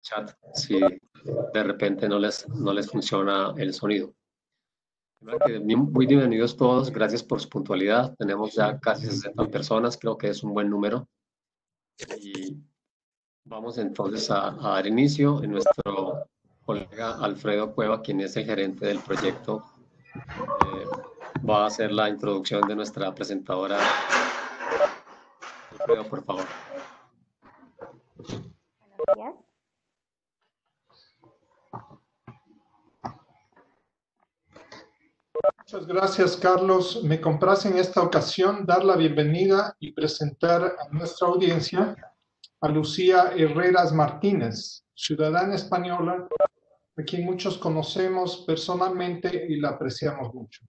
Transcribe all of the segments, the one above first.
chat si de repente no les funciona el sonido. Muy bienvenidos todos, gracias por su puntualidad. Tenemos ya casi 60 personas, creo que es un buen número. Y vamos entonces a dar inicio. Nuestro colega Alfredo Cueva, quien es el gerente del proyecto, va a hacer la introducción de nuestra presentadora. Alfredo, por favor. Gracias. Muchas gracias, Carlos. Me complace en esta ocasión dar la bienvenida y presentar a nuestra audiencia a Lucía Herreras Martínez, ciudadana española, a quien muchos conocemos personalmente y la apreciamos mucho.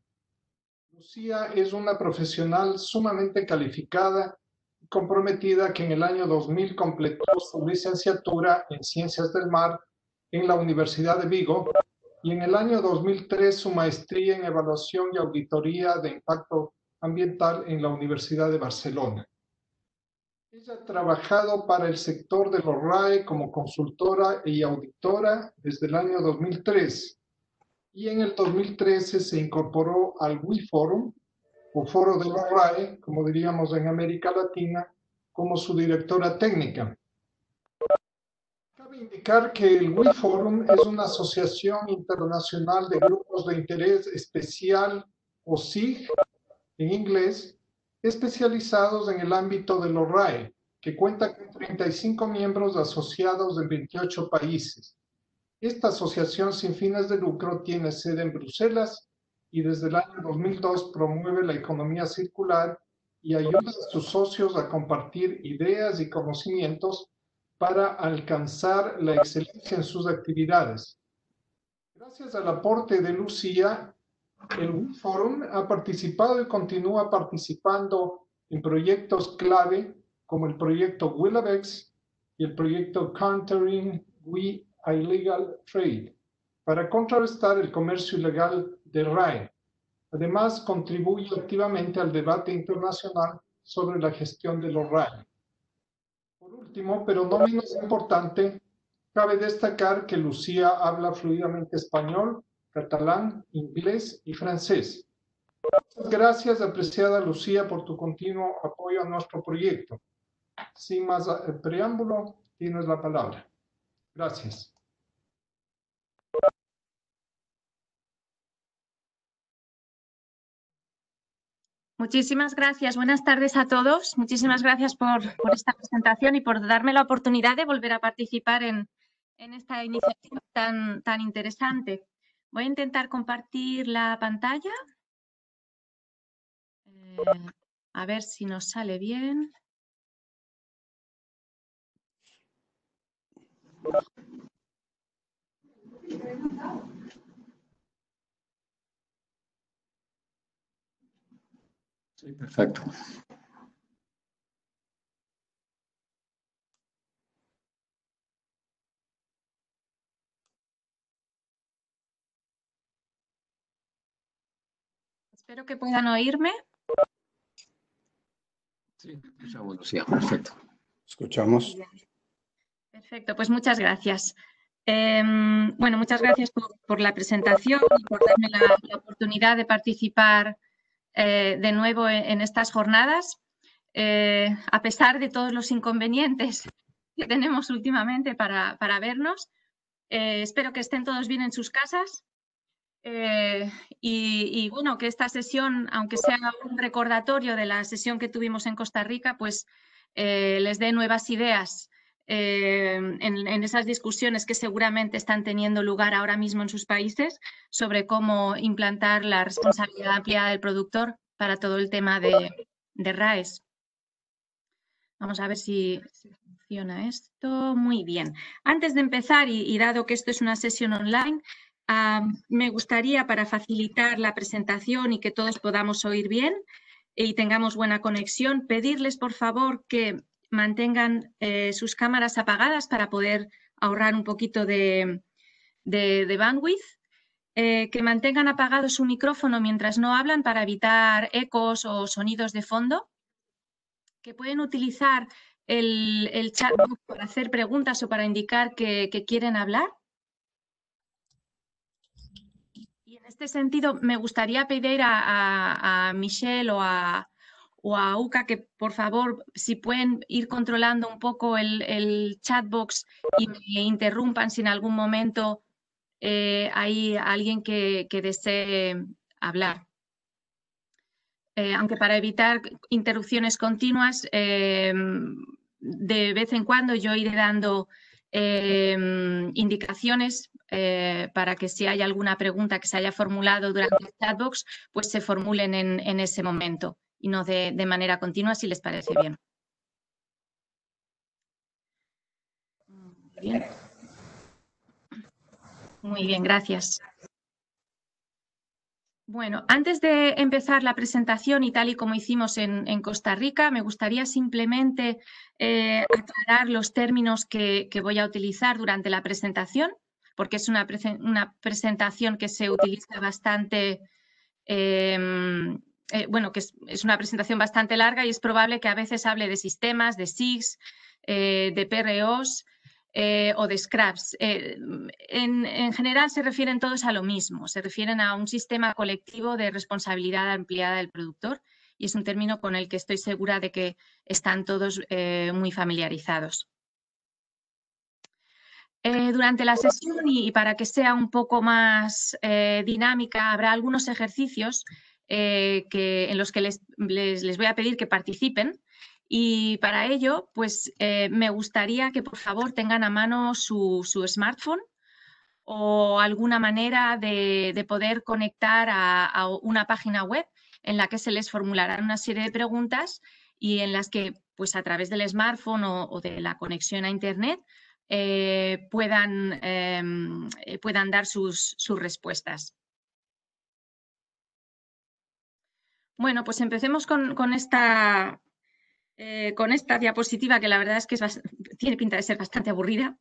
Lucía es una profesional sumamente calificada y comprometida que en el año 2000 completó su licenciatura en Ciencias del Mar en la Universidad de Vigo y en el año 2003 su maestría en Evaluación y Auditoría de Impacto Ambiental en la Universidad de Barcelona. Ella ha trabajado para el sector de los RAE como consultora y auditora desde el año 2003 y en el 2013 se incorporó al WiForum, o Foro de los RAE, como diríamos en América Latina, como su directora técnica. Cabe indicar que el WiForum es una asociación internacional de grupos de interés especial, o SIG en inglés, especializados en el ámbito de los RAE, que cuenta con 35 miembros asociados de 28 países. Esta asociación sin fines de lucro tiene sede en Bruselas y desde el año 2002 promueve la economía circular y ayuda a sus socios a compartir ideas y conocimientos para alcanzar la excelencia en sus actividades. Gracias al aporte de Lucía, el WiForum ha participado y continúa participando en proyectos clave como el proyecto Willabex y el proyecto Countering Illegal Trade para contrarrestar el comercio ilegal de RAE. Además, contribuye activamente al debate internacional sobre la gestión de los RAE. Por último, pero no menos importante, cabe destacar que Lucía habla fluidamente español, catalán, inglés y francés. Muchas gracias, apreciada Lucía, por tu continuo apoyo a nuestro proyecto. Sin más preámbulo, tienes la palabra. Gracias. Muchísimas gracias. Buenas tardes a todos. Muchísimas gracias por esta presentación y por darme la oportunidad de volver a participar en esta iniciativa tan interesante. Voy a intentar compartir la pantalla. A ver si nos sale bien. Sí, perfecto. Espero que puedan oírme. Sí, escuchamos, Lucía, perfecto. Escuchamos. Perfecto, pues muchas gracias. Bueno, muchas gracias por la presentación y por darme la oportunidad de participar de nuevo en estas jornadas, a pesar de todos los inconvenientes que tenemos últimamente para vernos. Espero que estén todos bien en sus casas y bueno, que esta sesión, aunque sea un recordatorio de la sesión que tuvimos en Costa Rica, pues les dé nuevas ideas en esas discusiones que seguramente están teniendo lugar ahora mismo en sus países sobre cómo implantar la responsabilidad ampliada del productor para todo el tema de RAEs. Vamos a ver si funciona esto. Muy bien. Antes de empezar, y dado que esto es una sesión online, me gustaría, para facilitar la presentación y que todos podamos oír bien y tengamos buena conexión, pedirles, por favor, que mantengan sus cámaras apagadas para poder ahorrar un poquito de bandwidth, que mantengan apagado su micrófono mientras no hablan para evitar ecos o sonidos de fondo, que pueden utilizar el chat box para hacer preguntas o para indicar que quieren hablar. Y en este sentido, me gustaría pedir a Michelle o a Uka que, por favor, si pueden ir controlando un poco el chat box y me interrumpan si en algún momento hay alguien que desee hablar. Aunque para evitar interrupciones continuas, de vez en cuando yo iré dando indicaciones para que si hay alguna pregunta que se haya formulado durante el chatbox, pues se formulen en ese momento y no de manera continua, si les parece bien. Bien. Muy bien, gracias. Bueno, antes de empezar la presentación y tal y como hicimos en Costa Rica, me gustaría simplemente aclarar los términos que voy a utilizar durante la presentación, porque es una presentación que se utiliza bastante, bueno, que es una presentación bastante larga y es probable que a veces hable de sistemas, de SIGs, de PROs, o de scraps. En general se refieren todos a lo mismo, se refieren a un sistema colectivo de responsabilidad ampliada del productor y es un término con el que estoy segura de que están todos muy familiarizados. Durante la sesión y para que sea un poco más dinámica, habrá algunos ejercicios en los que les voy a pedir que participen. Y para ello, pues me gustaría que por favor tengan a mano su smartphone o alguna manera de poder conectar a una página web en la que se les formularán una serie de preguntas y en las que, pues a través del smartphone o de la conexión a Internet, puedan dar sus respuestas. Bueno, pues empecemos con esta diapositiva que la verdad es que tiene pinta de ser bastante aburrida,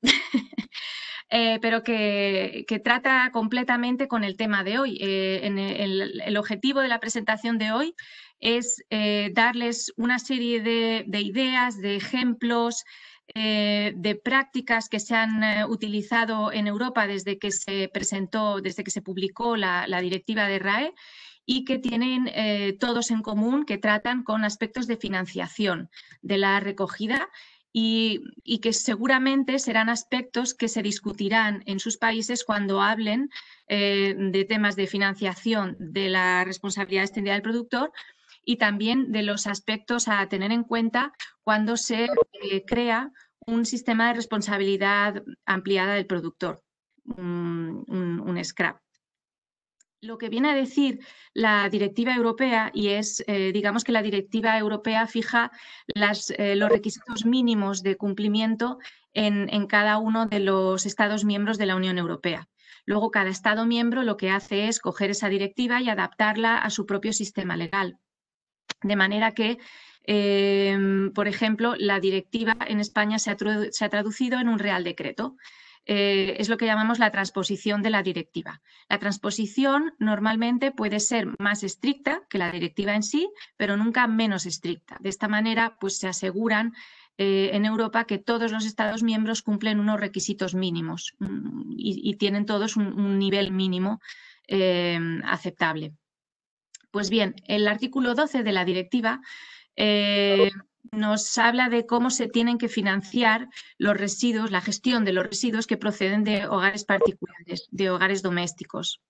pero que trata completamente con el tema de hoy. El objetivo de la presentación de hoy es darles una serie de ideas, de ejemplos, de prácticas que se han utilizado en Europa desde que se publicó la directiva de RAE y que tienen todos en común, que tratan con aspectos de financiación de la recogida y que seguramente serán aspectos que se discutirán en sus países cuando hablen de temas de financiación de la responsabilidad extendida del productor y también de los aspectos a tener en cuenta cuando se crea un sistema de responsabilidad ampliada del productor, un SCRAP. Lo que viene a decir la directiva europea, y es, digamos que la directiva europea fija los requisitos mínimos de cumplimiento en cada uno de los Estados miembros de la Unión Europea. Luego, cada Estado miembro lo que hace es coger esa directiva y adaptarla a su propio sistema legal. De manera que, por ejemplo, la directiva en España se ha traducido en un Real Decreto. Es lo que llamamos la transposición de la directiva. La transposición normalmente puede ser más estricta que la directiva en sí, pero nunca menos estricta. De esta manera, pues se aseguran en Europa que todos los Estados miembros cumplen unos requisitos mínimos y tienen todos un nivel mínimo aceptable. Pues bien, el artículo 12 de la directiva nos habla de cómo se tienen que financiar los residuos, la gestión de los residuos que proceden de hogares particulares, de hogares domésticos.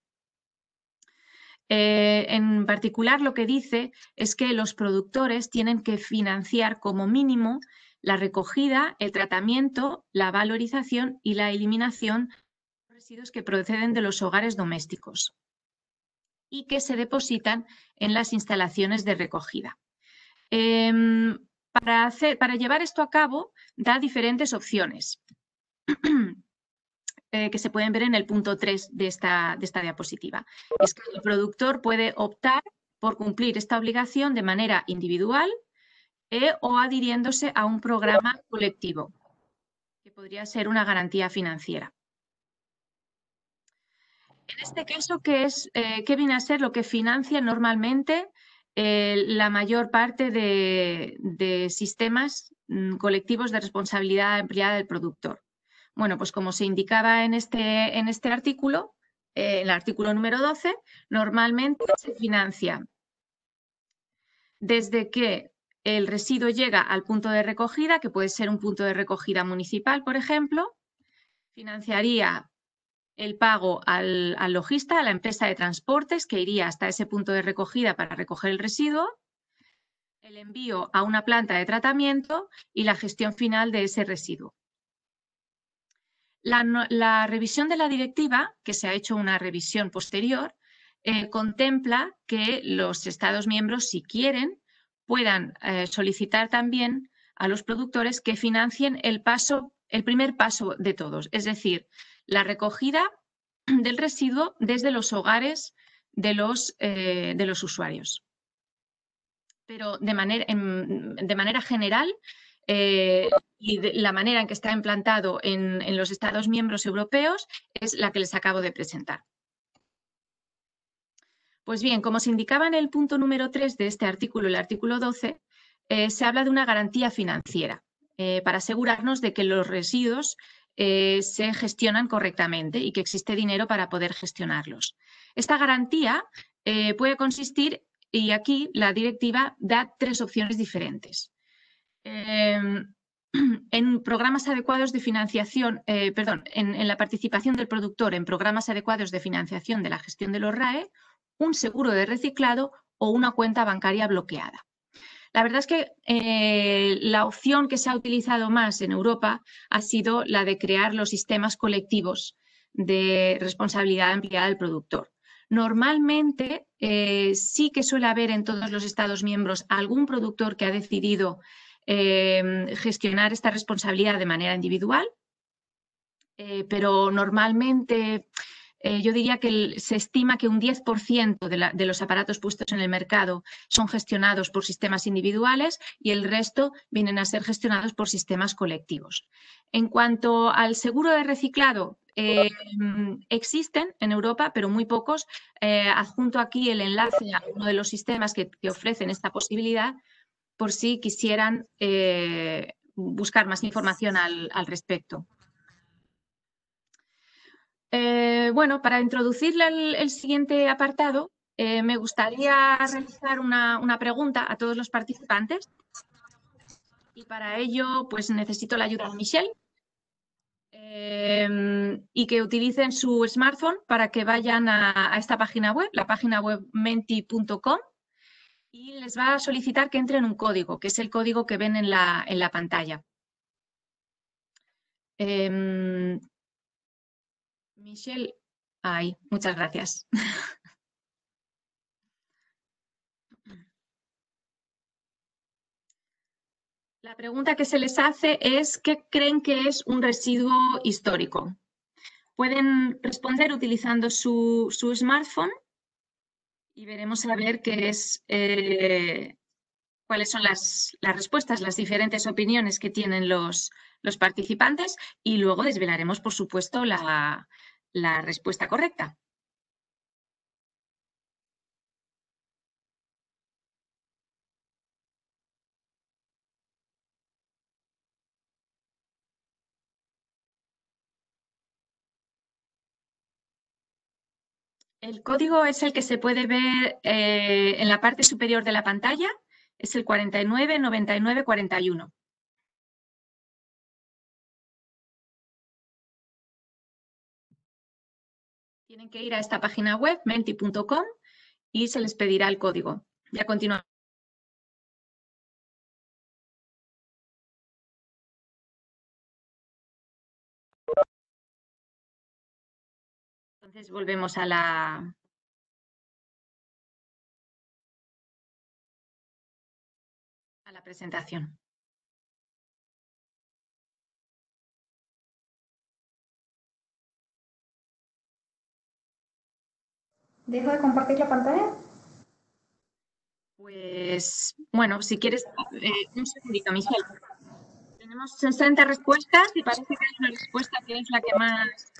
En particular, lo que dice es que los productores tienen que financiar como mínimo la recogida, el tratamiento, la valorización y la eliminación de los residuos que proceden de los hogares domésticos y que se depositan en las instalaciones de recogida. Para llevar esto a cabo, da diferentes opciones que se pueden ver en el punto 3 de esta diapositiva. Es que el productor puede optar por cumplir esta obligación de manera individual o adhiriéndose a un programa colectivo, que podría ser una garantía financiera. En este caso, ¿qué viene a ser lo que financia normalmente la mayor parte de sistemas colectivos de responsabilidad empleada del productor. Bueno, pues como se indicaba en este artículo, el artículo número 12, normalmente se financia desde que el residuo llega al punto de recogida, que puede ser un punto de recogida municipal, por ejemplo, financiaría el pago al logista, a la empresa de transportes que iría hasta ese punto de recogida para recoger el residuo, el envío a una planta de tratamiento y la gestión final de ese residuo. La revisión de la directiva, que se ha hecho una revisión posterior, contempla que los Estados miembros, si quieren, puedan solicitar también a los productores que financien el primer paso de todos, es decir, la recogida del residuo desde los hogares de los usuarios. Pero de manera general, y la manera en que está implantado en los Estados miembros europeos es la que les acabo de presentar. Pues bien, como se indicaba en el punto número 3 de este artículo, el artículo 12, se habla de una garantía financiera para asegurarnos de que los residuos se gestionan correctamente y que existe dinero para poder gestionarlos. Esta garantía puede consistir, y aquí la directiva da 3 opciones diferentes. En programas adecuados de financiación, en la participación del productor en programas adecuados de financiación de la gestión de los RAE, un seguro de reciclado o una cuenta bancaria bloqueada. La verdad es que la opción que se ha utilizado más en Europa ha sido la de crear los sistemas colectivos de responsabilidad empleada del productor. Normalmente sí que suele haber en todos los Estados miembros algún productor que ha decidido gestionar esta responsabilidad de manera individual, pero normalmente yo diría que se estima que un 10% de los aparatos puestos en el mercado son gestionados por sistemas individuales y el resto vienen a ser gestionados por sistemas colectivos. En cuanto al seguro de reciclado, existen en Europa, pero muy pocos. Adjunto aquí el enlace a uno de los sistemas que ofrecen esta posibilidad por si quisieran buscar más información al respecto. Bueno, para introducir el siguiente apartado, me gustaría realizar una pregunta a todos los participantes y para ello pues necesito la ayuda de Michelle y que utilicen su smartphone para que vayan a esta página web, la página web menti.com, y les va a solicitar que entren un código, que es el código que ven en la pantalla. Michelle, ahí, muchas gracias. La pregunta que se les hace es ¿qué creen que es un residuo histórico? Pueden responder utilizando su smartphone y veremos a ver qué es, cuáles son las respuestas, las diferentes opiniones que tienen los participantes y luego desvelaremos, por supuesto, la respuesta correcta. El código es el que se puede ver en la parte superior de la pantalla, es el 499941. Tienen que ir a esta página web, menti.com, y se les pedirá el código. Y a continuación. Entonces volvemos a la presentación. ¿Dejo de compartir la pantalla? Pues, bueno, si quieres, un segundito, Michelle. Tenemos 60 respuestas y parece que hay una respuesta que es la que más...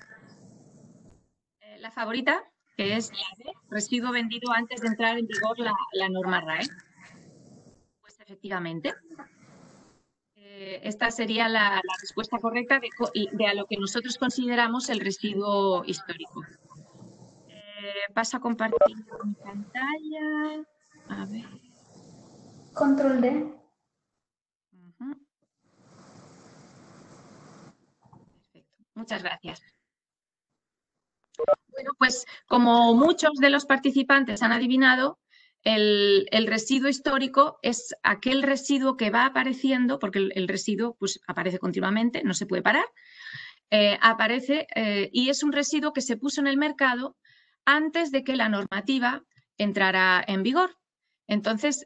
la favorita. que es residuo vendido antes de entrar en vigor la norma RAE. Pues efectivamente, esta sería la respuesta correcta de a lo que nosotros consideramos el residuo histórico. Paso a compartir mi pantalla. A ver. Control D. Perfecto. Muchas gracias. Bueno, pues como muchos de los participantes han adivinado, el residuo histórico es aquel residuo que va apareciendo, porque el residuo pues, aparece continuamente, no se puede parar, aparece y es un residuo que se puso en el mercado antes de que la normativa entrara en vigor. Entonces,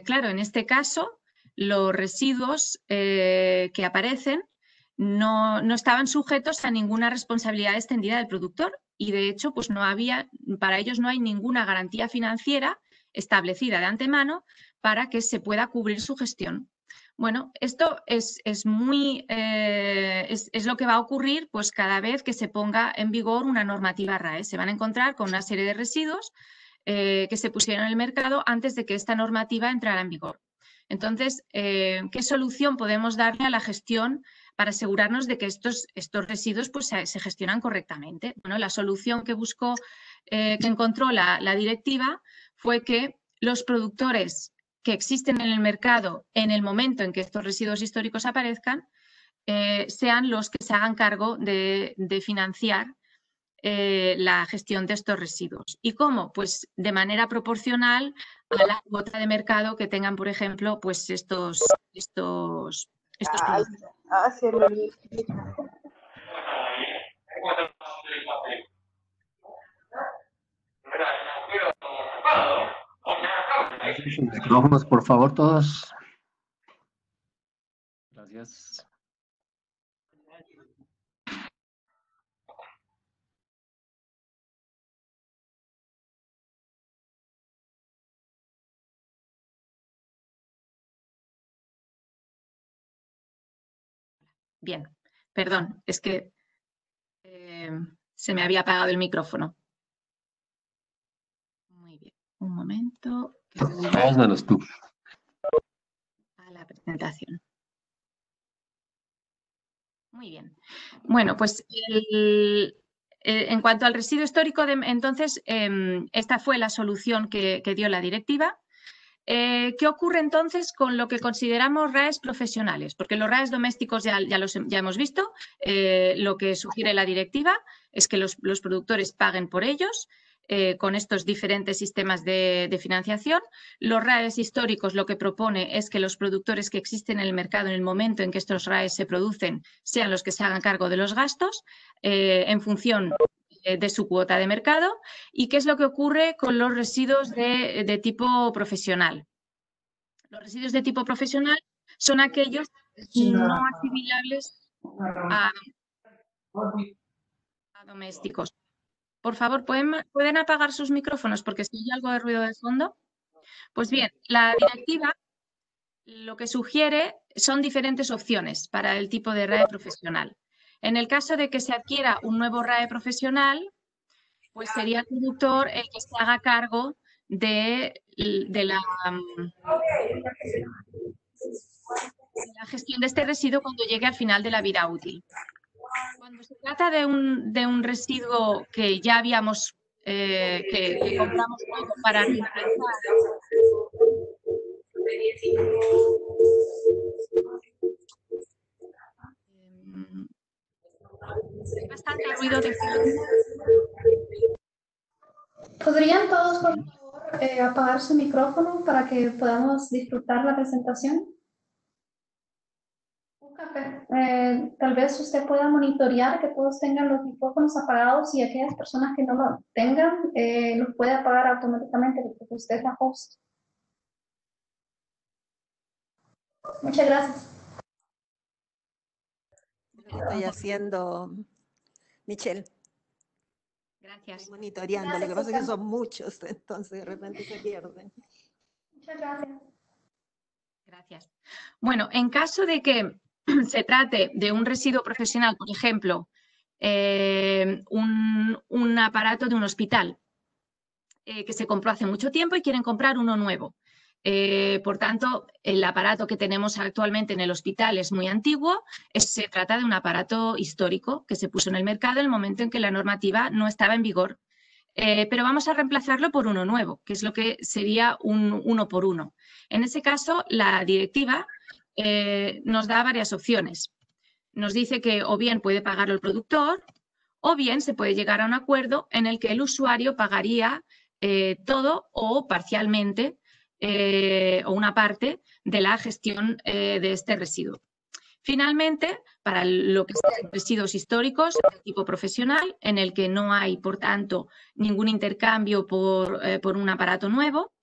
claro, en este caso, los residuos que aparecen no estaban sujetos a ninguna responsabilidad extendida del productor y, de hecho, pues no había, para ellos no hay ninguna garantía financiera establecida de antemano para que se pueda cubrir su gestión. Bueno, esto es lo que va a ocurrir pues, cada vez que se ponga en vigor una normativa RAE. Se van a encontrar con una serie de residuos que se pusieron en el mercado antes de que esta normativa entrara en vigor. Entonces, ¿qué solución podemos darle a la gestión para asegurarnos de que estos residuos pues, se gestionan correctamente? Bueno, la solución que encontró la directiva fue que los productores que existen en el mercado en el momento en que estos residuos históricos aparezcan, sean los que se hagan cargo de financiar la gestión de estos residuos. ¿Y cómo? Pues de manera proporcional a la cuota de mercado que tengan, por ejemplo, pues estos productos. Micrófonos, por favor, todos. Gracias. Bien, perdón, es que se me había apagado el micrófono. Muy bien, un momento. Todos menos tú. A la presentación. Muy bien. Bueno, pues en cuanto al residuo histórico, entonces, esta fue la solución que dio la directiva. ¿Qué ocurre entonces con lo que consideramos RAEs profesionales? Porque los RAEs domésticos ya hemos visto. Lo que sugiere la directiva es que los productores paguen por ellos con estos diferentes sistemas de financiación. Los RAEs históricos lo que propone es que los productores que existen en el mercado en el momento en que estos RAEs se producen sean los que se hagan cargo de los gastos en función de su cuota de mercado. ¿Y qué es lo que ocurre con los residuos de tipo profesional? Los residuos de tipo profesional son aquellos no asimilables a domésticos. Por favor, ¿pueden apagar sus micrófonos porque si hay algo de ruido de fondo? Pues bien, la directiva lo que sugiere son diferentes opciones para el tipo de RAE profesional. En el caso de que se adquiera un nuevo RAE profesional, pues sería el productor el que se haga cargo de la gestión de este residuo cuando llegue al final de la vida útil. Cuando se trata de un residuo que ya habíamos, que compramos para reutilizar, hay bastante ruido de fondo. ¿Podrían todos, por favor, apagar su micrófono para que podamos disfrutar la presentación? Tal vez usted pueda monitorear que todos tengan los micrófonos apagados y aquellas personas que no lo tengan los puede apagar automáticamente porque usted es la host. Muchas gracias. Lo que estoy haciendo, Michelle. Gracias. Estoy monitoreando. Gracias, lo que pasa es que son muchos, entonces de repente se pierden. Muchas gracias. Gracias. Bueno, en caso de que se trate de un residuo profesional, por ejemplo, un aparato de un hospital que se compró hace mucho tiempo y quieren comprar uno nuevo. Por tanto, el aparato que tenemos actualmente en el hospital es muy antiguo. Se trata de un aparato histórico que se puso en el mercado en el momento en que la normativa no estaba en vigor. Pero vamos a reemplazarlo por uno nuevo, que es lo que sería un 1 por 1. En ese caso, la directiva nos da varias opciones. Nos dice que o bien puede pagarlo el productor o bien se puede llegar a un acuerdo en el que el usuario pagaría todo o parcialmente o una parte de la gestión de este residuo. Finalmente, para lo que son residuos históricos de tipo profesional, en el que no hay, por tanto, ningún intercambio por un aparato nuevo,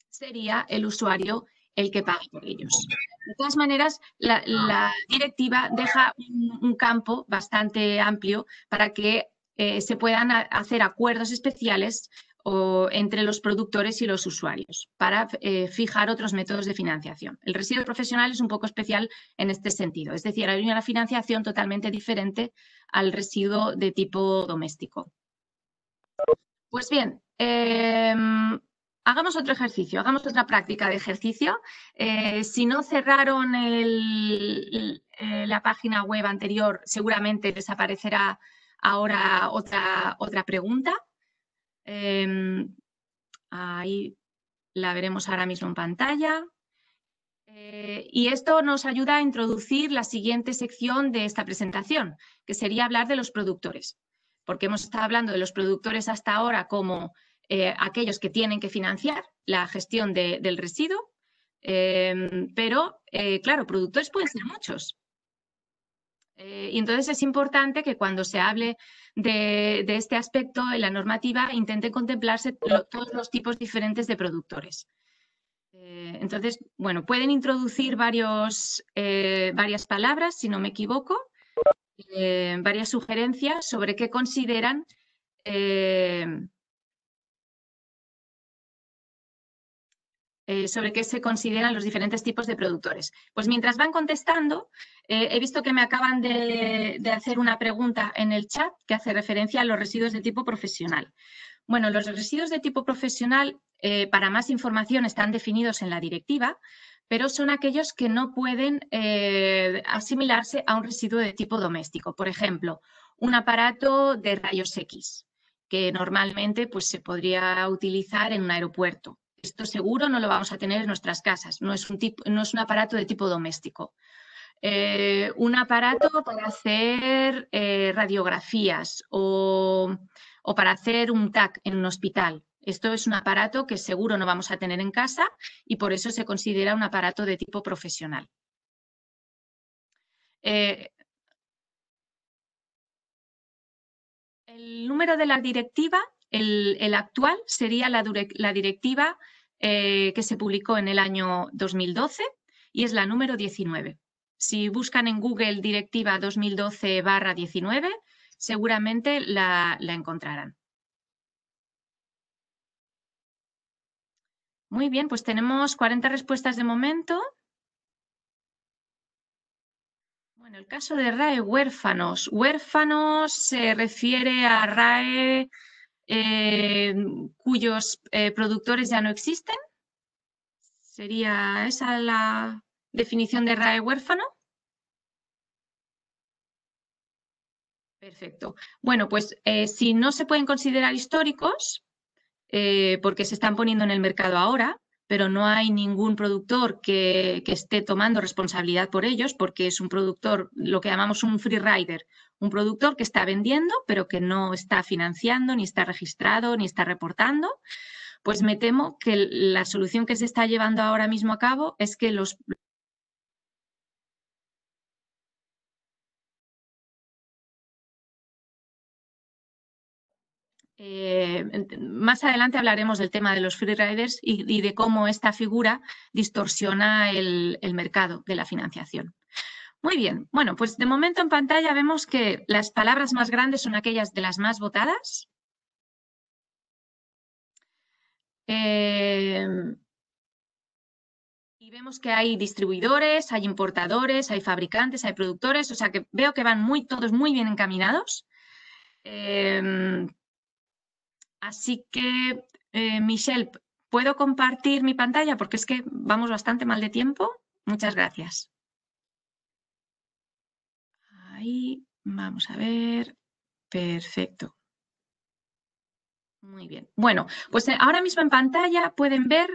sería el usuario el que pague por ellos. De todas maneras, la directiva deja un campo bastante amplio para que se puedan hacer acuerdos especiales entre los productores y los usuarios para fijar otros métodos de financiación. El residuo profesional es un poco especial en este sentido, es decir, hay una financiación totalmente diferente al residuo de tipo doméstico. Pues bien, hagamos otro ejercicio, hagamos otra práctica de ejercicio. Si no cerraron la página web anterior, seguramente les aparecerá ahora otra pregunta. Ahí la veremos ahora mismo en pantalla. Y esto nos ayuda a introducir la siguiente sección de esta presentación, que sería hablar de los productores. Porque hemos estado hablando de los productores hasta ahora como aquellos que tienen que financiar la gestión del residuo, pero claro, productores pueden ser muchos. Y entonces es importante que cuando se hable de este aspecto en la normativa intente contemplarse todos los tipos diferentes de productores. Entonces, bueno, pueden introducir varias palabras, si no me equivoco, varias sugerencias sobre qué consideran sobre qué se consideran los diferentes tipos de productores. Pues mientras van contestando, he visto que me acaban de hacer una pregunta en el chat que hace referencia a los residuos de tipo profesional. Bueno, los residuos de tipo profesional, para más información, están definidos en la directiva, pero son aquellos que no pueden asimilarse a un residuo de tipo doméstico. Por ejemplo, un aparato de rayos X, que normalmente pues, se podría utilizar en un aeropuerto. Esto seguro no lo vamos a tener en nuestras casas, no es un aparato de tipo doméstico. Un aparato para hacer radiografías o para hacer un TAC en un hospital. Esto es un aparato que seguro no vamos a tener en casa y por eso se considera un aparato de tipo profesional. El número de la directiva, el actual, sería la directiva que se publicó en el año 2012 y es la número 19. Si buscan en Google directiva 2012/19, seguramente la encontrarán. Muy bien, pues tenemos 40 respuestas de momento. Bueno, el caso de RAE huérfanos. Huérfanos se refiere a RAE cuyos productores ya no existen. ¿Sería esa la definición de RAE huérfano? Perfecto. Bueno, pues si no se pueden considerar históricos, porque se están poniendo en el mercado ahora, pero no hay ningún productor que esté tomando responsabilidad por ellos, porque es un productor, lo que llamamos un free rider, un productor que está vendiendo, pero que no está financiando, ni está registrado, ni está reportando. Pues me temo que la solución que se está llevando ahora mismo a cabo es que los más adelante hablaremos del tema de los free riders y de cómo esta figura distorsiona el mercado de la financiación. Muy bien, bueno, pues de momento en pantalla vemos que las palabras más grandes son aquellas de las más votadas. Y vemos que hay distribuidores, hay importadores, hay fabricantes, hay productores, o sea que veo que van todos muy bien encaminados. Así que, Michelle, ¿puedo compartir mi pantalla? Porque es que vamos bastante mal de tiempo. Muchas gracias. Ahí, vamos a ver. Perfecto. Muy bien. Bueno, pues ahora mismo en pantalla pueden ver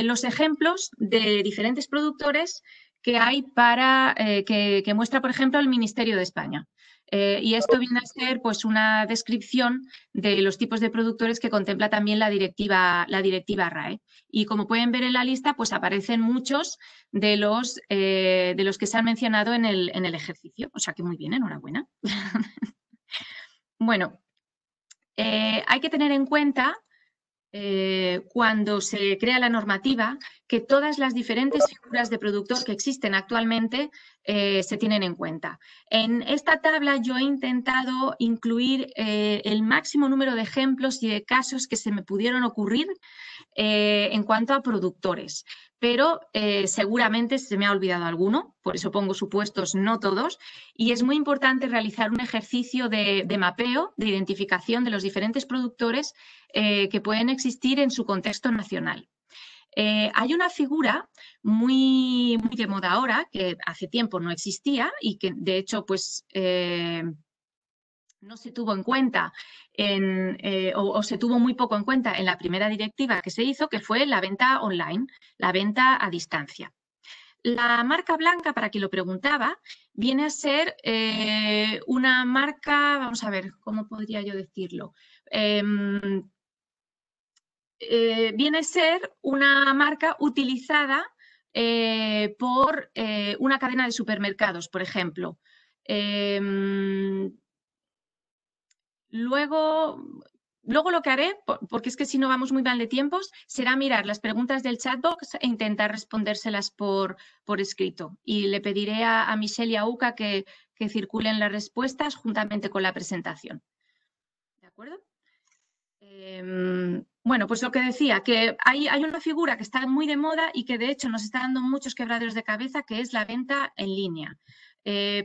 los ejemplos de diferentes productores que hay para que muestra, por ejemplo, el Ministerio de España. Y esto viene a ser pues una descripción de los tipos de productores que contempla también la directiva RAE. Y como pueden ver en la lista, pues aparecen muchos de los que se han mencionado en el ejercicio. O sea que muy bien, enhorabuena. Bueno, hay que tener en cuenta cuando se crea la normativa que todas las diferentes figuras de productor que existen actualmente se tienen en cuenta. En esta tabla yo he intentado incluir el máximo número de ejemplos y de casos que se me pudieron ocurrir en cuanto a productores, pero seguramente se me ha olvidado alguno, por eso pongo supuestos, no todos, y es muy importante realizar un ejercicio de mapeo, de identificación de los diferentes productores que pueden existir en su contexto nacional. Hay una figura muy de moda ahora, que hace tiempo no existía y que de hecho pues no se tuvo en cuenta o se tuvo muy poco en cuenta en la primera directiva que se hizo, que fue la venta online, la venta a distancia. La marca blanca, para quien lo preguntaba, viene a ser una marca, vamos a ver, ¿cómo podría yo decirlo? Viene a ser una marca utilizada por una cadena de supermercados, por ejemplo. Luego lo que haré, porque es que si no vamos muy mal de tiempos, será mirar las preguntas del chatbox e intentar respondérselas por escrito. Y le pediré a Michelle y a Uca que circulen las respuestas juntamente con la presentación. ¿De acuerdo? Bueno, pues lo que decía, que hay una figura que está muy de moda y que de hecho nos está dando muchos quebraderos de cabeza, que es la venta en línea.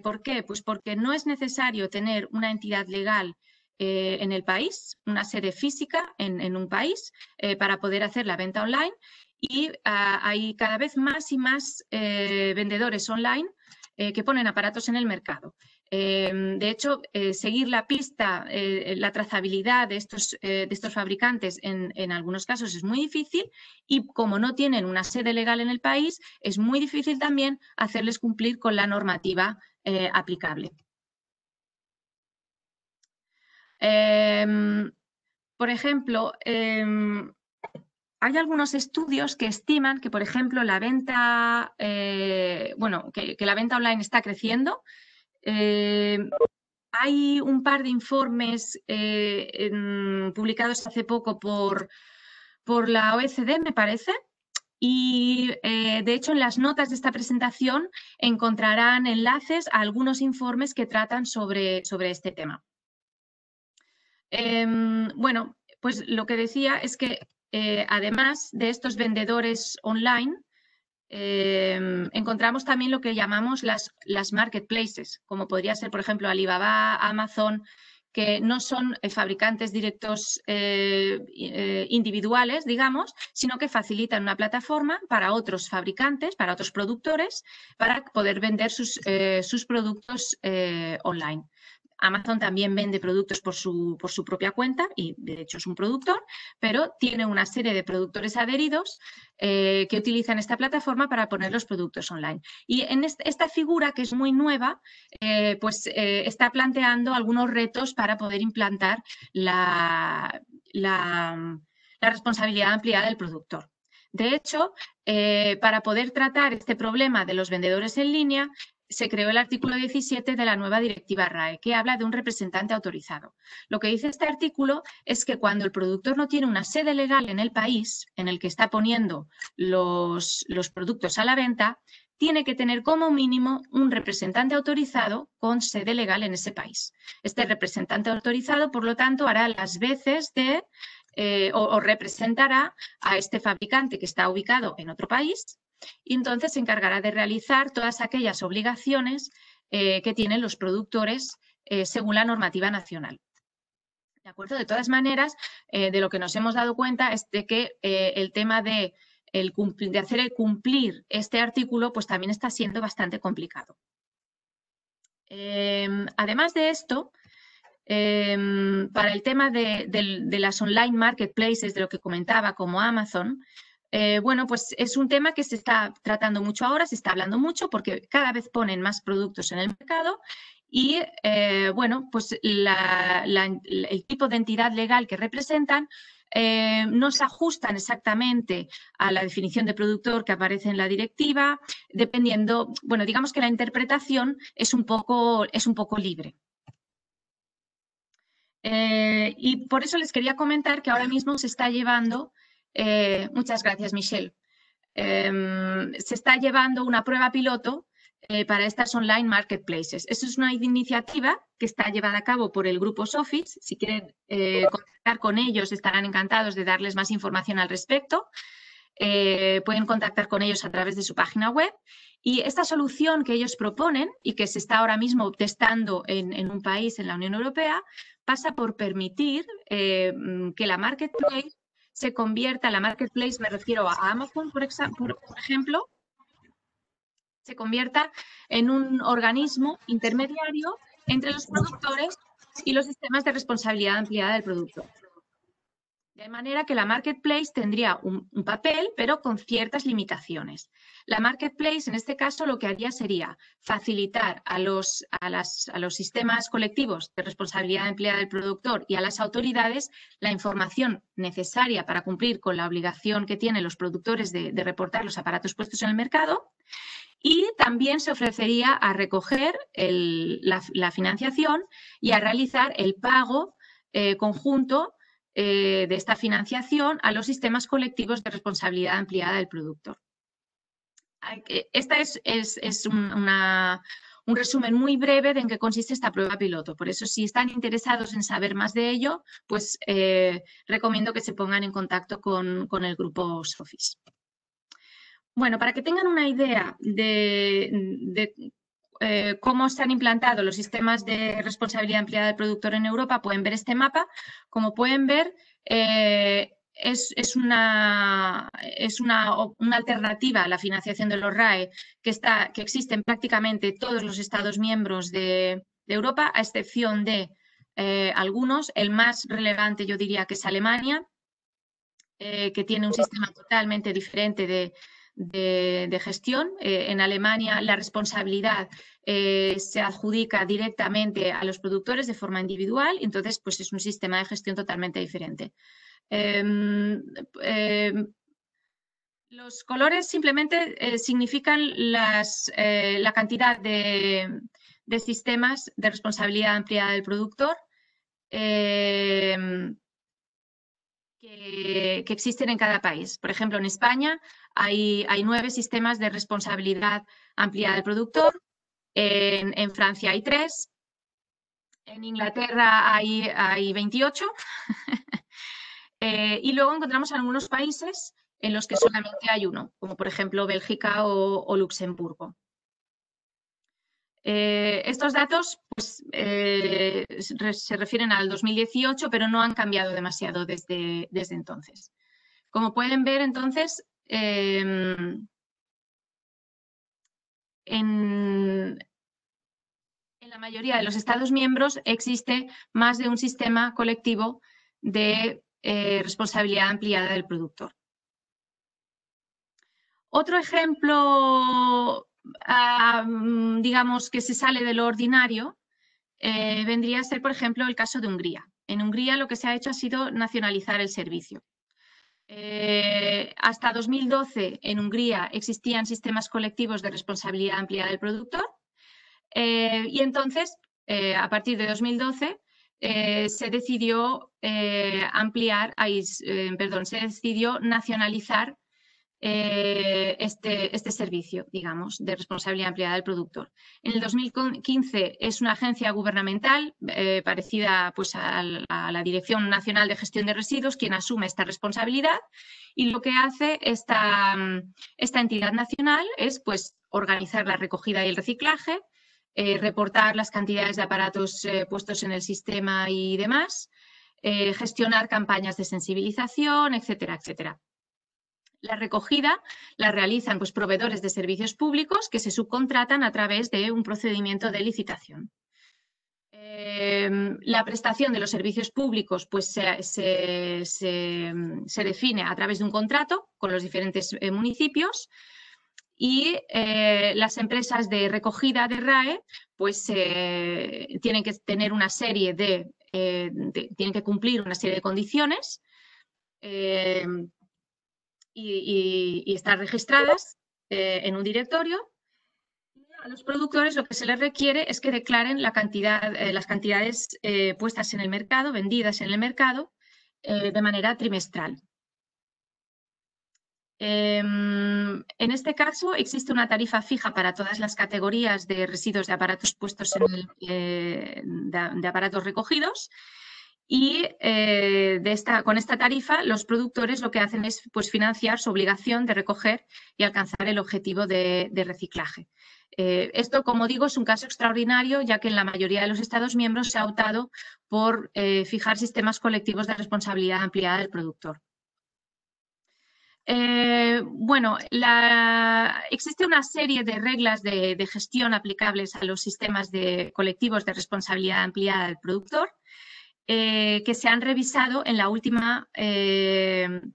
¿Por qué? Pues porque no es necesario tener una entidad legal en el país, una sede física en un país para poder hacer la venta online, y hay cada vez más y más vendedores online que ponen aparatos en el mercado. De hecho, seguir la pista, la trazabilidad de estos fabricantes en algunos casos es muy difícil, y como no tienen una sede legal en el país, es muy difícil también hacerles cumplir con la normativa aplicable. Por ejemplo, hay algunos estudios que estiman que, por ejemplo, la venta, que la venta online está creciendo. Hay un par de informes publicados hace poco por la OECD, me parece, y de hecho en las notas de esta presentación encontrarán enlaces a algunos informes que tratan sobre este tema. Bueno, pues lo que decía es que además de estos vendedores online, encontramos también lo que llamamos las marketplaces, como podría ser, por ejemplo, Alibaba, Amazon, que no son fabricantes directos individuales, digamos, sino que facilitan una plataforma para otros fabricantes, para otros productores, para poder vender sus productos online. Amazon también vende productos por su propia cuenta y de hecho es un productor, pero tiene una serie de productores adheridos que utilizan esta plataforma para poner los productos online. Y en esta figura, que es muy nueva, está planteando algunos retos para poder implantar la responsabilidad ampliada del productor. De hecho, para poder tratar este problema de los vendedores en línea, se creó el artículo 17 de la nueva directiva RAE, que habla de un representante autorizado. Lo que dice este artículo es que cuando el productor no tiene una sede legal en el país en el que está poniendo los productos a la venta, tiene que tener como mínimo un representante autorizado con sede legal en ese país. Este representante autorizado, por lo tanto, hará las veces o representará a este fabricante que está ubicado en otro país y entonces se encargará de realizar todas aquellas obligaciones que tienen los productores según la normativa nacional. ¿De acuerdo? De todas maneras, de lo que nos hemos dado cuenta es de que el tema de hacer cumplir este artículo pues también está siendo bastante complicado. Además de esto, para el tema de las online marketplaces, de lo que comentaba, como Amazon, bueno, pues es un tema que se está tratando mucho ahora, se está hablando mucho porque cada vez ponen más productos en el mercado y, bueno, pues el tipo de entidad legal que representan no se ajustan exactamente a la definición de productor que aparece en la directiva, dependiendo, bueno, digamos que la interpretación es un poco libre. Y por eso les quería comentar que ahora mismo se está llevando, muchas gracias Michelle, se está llevando una prueba piloto para estas online marketplaces. Eso es una iniciativa que está llevada a cabo por el grupo Sofis. Si quieren contactar con ellos, estarán encantados de darles más información al respecto. Pueden contactar con ellos a través de su página web. Y esta solución que ellos proponen y que se está ahora mismo testando en un país en la Unión Europea pasa por permitir que la marketplace se convierta, la marketplace me refiero a Amazon, por ejemplo, se convierta en un organismo intermediario entre los productores y los sistemas de responsabilidad ampliada del productor. De manera que la marketplace tendría un papel, pero con ciertas limitaciones. La marketplace, en este caso, lo que haría sería facilitar a los sistemas colectivos de responsabilidad empleada del productor y a las autoridades la información necesaria para cumplir con la obligación que tienen los productores de reportar los aparatos puestos en el mercado. Y también se ofrecería a recoger la financiación y a realizar el pago conjunto de esta financiación a los sistemas colectivos de responsabilidad ampliada del productor. Esta es un resumen muy breve de en qué consiste esta prueba piloto. Por eso, si están interesados en saber más de ello, pues recomiendo que se pongan en contacto con el grupo Sofis. Bueno, para que tengan una idea de cómo están implantados los sistemas de responsabilidad ampliada del productor en Europa, pueden ver este mapa. Como pueden ver, es una alternativa a la financiación de los RAE que existe en prácticamente todos los Estados miembros de Europa, a excepción de algunos. El más relevante yo diría que es Alemania, que tiene un sistema totalmente diferente de gestión. En Alemania la responsabilidad se adjudica directamente a los productores de forma individual, entonces pues es un sistema de gestión totalmente diferente. Los colores simplemente significan la cantidad de sistemas de responsabilidad ampliada del productor que existen en cada país. Por ejemplo, en España hay 9 sistemas de responsabilidad ampliada del productor, en Francia hay 3, en Inglaterra hay 28 y luego encontramos algunos países en los que solamente hay 1, como por ejemplo Bélgica o Luxemburgo. Estos datos pues, se refieren al 2018, pero no han cambiado demasiado desde entonces. Como pueden ver, entonces, en la mayoría de los Estados miembros existe más de un sistema colectivo de responsabilidad ampliada del productor. Otro ejemplo, digamos, que se sale de lo ordinario, vendría a ser, por ejemplo, el caso de Hungría. En Hungría lo que se ha hecho ha sido nacionalizar el servicio. Hasta 2012 en Hungría existían sistemas colectivos de responsabilidad ampliada del productor y entonces, a partir de 2012, se decidió se decidió nacionalizar este servicio, digamos, de responsabilidad ampliada del productor. En el 2015 es una agencia gubernamental parecida pues, a la Dirección Nacional de Gestión de Residuos quien asume esta responsabilidad, y lo que hace esta entidad nacional es pues, organizar la recogida y el reciclaje, reportar las cantidades de aparatos puestos en el sistema y demás, gestionar campañas de sensibilización, etcétera, etcétera. La recogida la realizan pues, proveedores de servicios públicos que se subcontratan a través de un procedimiento de licitación. La prestación de los servicios públicos pues, se define a través de un contrato con los diferentes municipios, y las empresas de recogida de RAE pues, tienen que tener una serie tienen que cumplir una serie de condiciones y estar registradas en un directorio. A los productores lo que se les requiere es que declaren las cantidades puestas en el mercado, vendidas en el mercado, de manera trimestral. En este caso existe una tarifa fija para todas las categorías de residuos de aparatos puestos de aparatos recogidos, y con esta tarifa los productores lo que hacen es pues, financiar su obligación de recoger y alcanzar el objetivo de reciclaje. Esto, como digo, es un caso extraordinario, ya que en la mayoría de los Estados miembros se ha optado por fijar sistemas colectivos de responsabilidad ampliada del productor. Bueno, existe una serie de reglas de gestión aplicables a los sistemas colectivos de responsabilidad ampliada del productor, que se han revisado en la última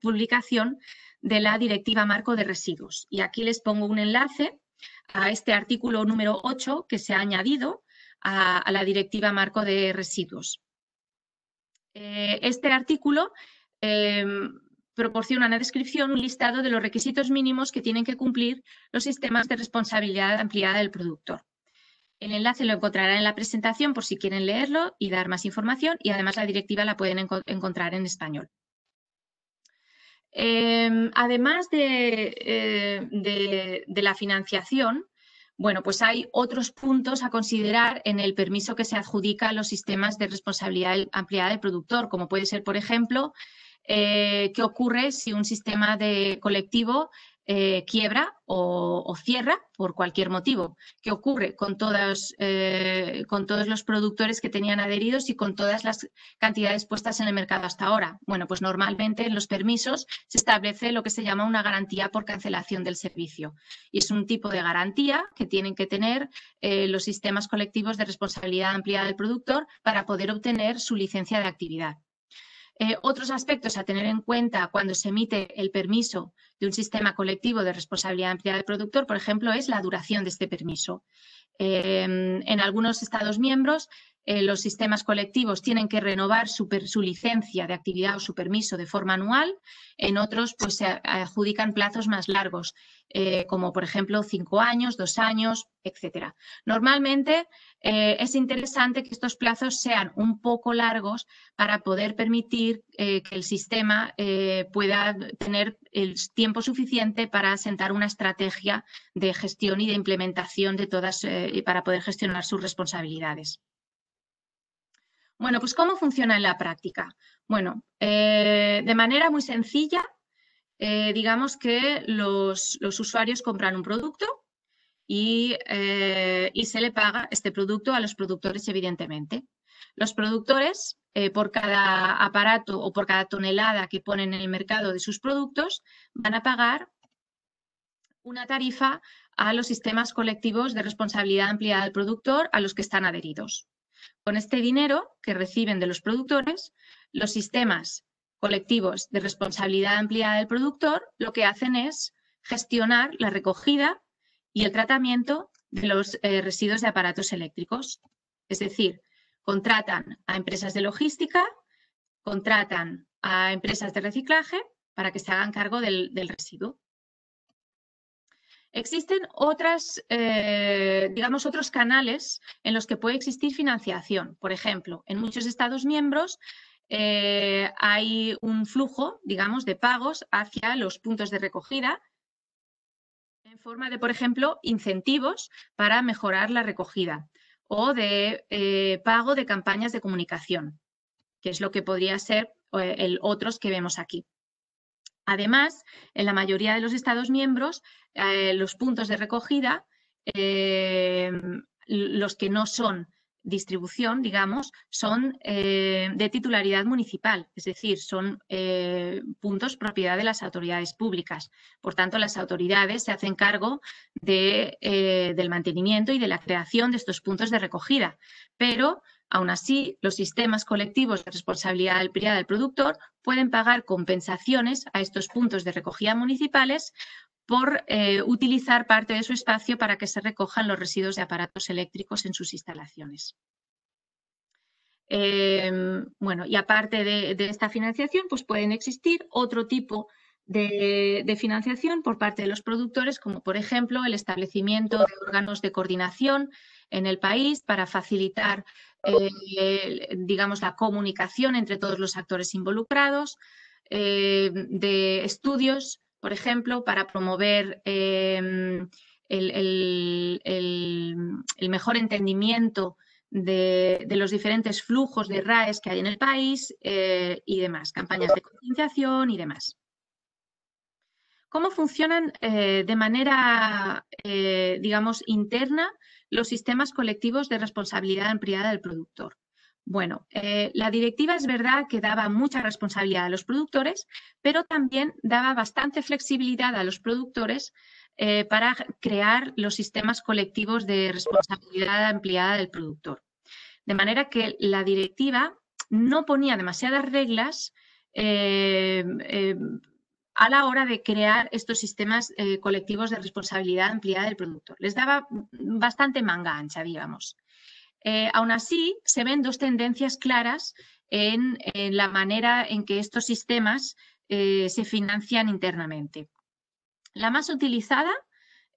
publicación de la Directiva Marco de Residuos. Y aquí les pongo un enlace a este artículo número 8 que se ha añadido a la Directiva Marco de Residuos. Este artículo proporciona una descripción, un listado de los requisitos mínimos que tienen que cumplir los sistemas de responsabilidad ampliada del productor. El enlace lo encontrarán en la presentación por si quieren leerlo y dar más información, y además la directiva la pueden encontrar en español. Además de la financiación, bueno, pues hay otros puntos a considerar en el permiso que se adjudica a los sistemas de responsabilidad ampliada del productor, como puede ser, por ejemplo, qué ocurre si un sistema colectivo quiebra o cierra por cualquier motivo. ¿Qué ocurre con todos los productores que tenían adheridos y con todas las cantidades puestas en el mercado hasta ahora? Bueno, pues normalmente en los permisos se establece lo que se llama una garantía por cancelación del servicio. Y es un tipo de garantía que tienen que tener los sistemas colectivos de responsabilidad ampliada del productor para poder obtener su licencia de actividad. Otros aspectos a tener en cuenta cuando se emite el permiso de un sistema colectivo de responsabilidad ampliada del productor, por ejemplo, es la duración de este permiso. En algunos Estados miembros, los sistemas colectivos tienen que renovar su licencia de actividad o su permiso de forma anual. En otros, pues, se adjudican plazos más largos, como por ejemplo 5 años, 2 años, etcétera. Normalmente es interesante que estos plazos sean un poco largos para poder permitir que el sistema pueda tener el tiempo suficiente para asentar una estrategia de gestión y de implementación de todas para poder gestionar sus responsabilidades. Bueno, pues ¿cómo funciona en la práctica? Bueno, de manera muy sencilla, digamos que los usuarios compran un producto y se le paga este producto a los productores, evidentemente. Los productores, por cada aparato o por cada tonelada que ponen en el mercado de sus productos, van a pagar una tarifa a los sistemas colectivos de responsabilidad ampliada del productor a los que están adheridos. Con este dinero que reciben de los productores, los sistemas colectivos de responsabilidad ampliada del productor lo que hacen es gestionar la recogida y el tratamiento de los residuos de aparatos eléctricos. Es decir, contratan a empresas de logística, contratan a empresas de reciclaje para que se hagan cargo del residuo. Existen otros canales en los que puede existir financiación. Por ejemplo, en muchos Estados miembros hay un flujo, digamos, de pagos hacia los puntos de recogida, en forma de, por ejemplo, incentivos para mejorar la recogida o de pago de campañas de comunicación, que es lo que podría ser otros que vemos aquí. Además, en la mayoría de los Estados miembros, los puntos de recogida, los que no son distribución, digamos, son de titularidad municipal, es decir, son puntos propiedad de las autoridades públicas. Por tanto, las autoridades se hacen cargo del mantenimiento y de la creación de estos puntos de recogida, pero aún así, los sistemas colectivos de responsabilidad ampliada del productor pueden pagar compensaciones a estos puntos de recogida municipales por utilizar parte de su espacio para que se recojan los residuos de aparatos eléctricos en sus instalaciones. Bueno, y aparte de esta financiación, pues pueden existir otro tipo de financiación por parte de los productores, como por ejemplo el establecimiento de órganos de coordinación en el país para facilitar digamos, la comunicación entre todos los actores involucrados, de estudios, por ejemplo, para promover el mejor entendimiento de los diferentes flujos de RAEs que hay en el país y demás, campañas de concienciación y demás. ¿Cómo funcionan de manera, digamos, interna los sistemas colectivos de responsabilidad ampliada del productor? Bueno, la directiva es verdad que daba mucha responsabilidad a los productores, pero también daba bastante flexibilidad a los productores para crear los sistemas colectivos de responsabilidad ampliada del productor. De manera que la directiva no ponía demasiadas reglas a la hora de crear estos sistemas colectivos de responsabilidad ampliada del productor. Les daba bastante manga ancha, digamos. Aún así, se ven dos tendencias claras en la manera en que estos sistemas se financian internamente. La más utilizada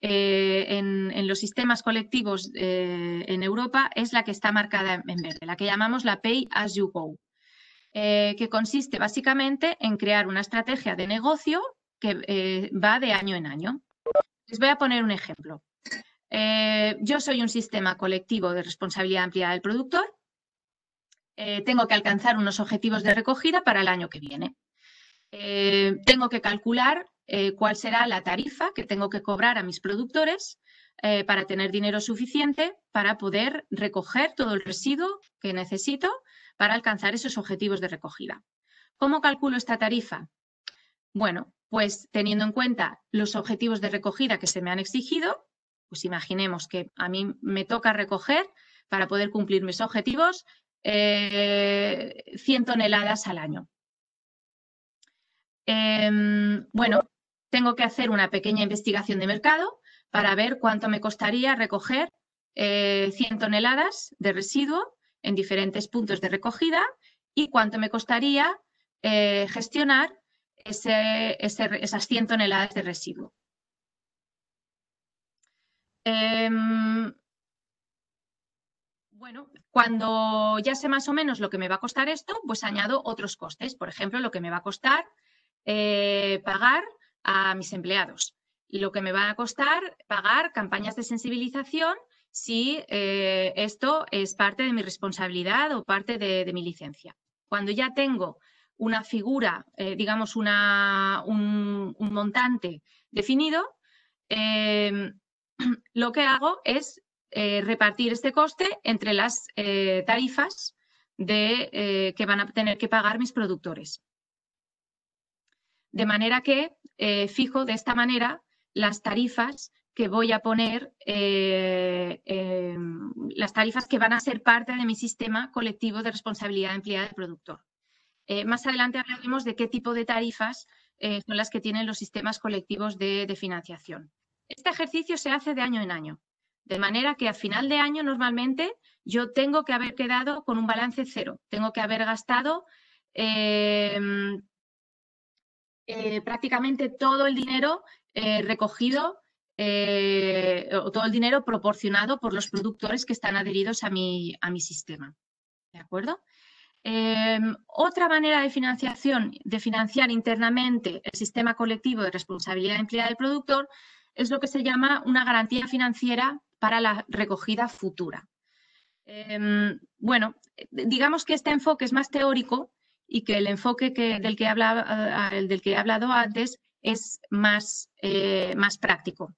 en los sistemas colectivos en Europa es la que está marcada en verde, la que llamamos la Pay as you go. Que consiste básicamente en crear una estrategia de negocio que va de año en año. Les voy a poner un ejemplo. Yo soy un sistema colectivo de responsabilidad ampliada del productor. Tengo que alcanzar unos objetivos de recogida para el año que viene. Tengo que calcular cuál será la tarifa que tengo que cobrar a mis productores para tener dinero suficiente para poder recoger todo el residuo que necesito para alcanzar esos objetivos de recogida. ¿Cómo calculo esta tarifa? Bueno, pues teniendo en cuenta los objetivos de recogida que se me han exigido, pues imaginemos que a mí me toca recoger, para poder cumplir mis objetivos, 100 toneladas al año. Bueno, tengo que hacer una pequeña investigación de mercado para ver cuánto me costaría recoger 100 toneladas de residuo en diferentes puntos de recogida y cuánto me costaría gestionar esas 100 toneladas de residuo. Bueno, cuando ya sé más o menos lo que me va a costar esto, pues añado otros costes. Por ejemplo, lo que me va a costar pagar a mis empleados y lo que me va a costar pagar campañas de sensibilización si esto es parte de mi responsabilidad o parte de mi licencia. Cuando ya tengo una figura, digamos un montante definido, lo que hago es repartir este coste entre las tarifas que van a tener que pagar mis productores. De manera que fijo de esta manera las tarifas que voy a poner, las tarifas que van a ser parte de mi sistema colectivo de responsabilidad empleada del productor. Más adelante hablaremos de qué tipo de tarifas son las que tienen los sistemas colectivos de financiación. Este ejercicio se hace de año en año, de manera que a final de año normalmente yo tengo que haber quedado con un balance cero, tengo que haber gastado prácticamente todo el dinero recogido o todo el dinero proporcionado por los productores que están adheridos a mi sistema. ¿De acuerdo? Otra manera de financiar internamente el sistema colectivo de responsabilidad empleada del productor es lo que se llama una garantía financiera para la recogida futura. Bueno, digamos que este enfoque es más teórico y que el enfoque del que he hablado antes es más práctico.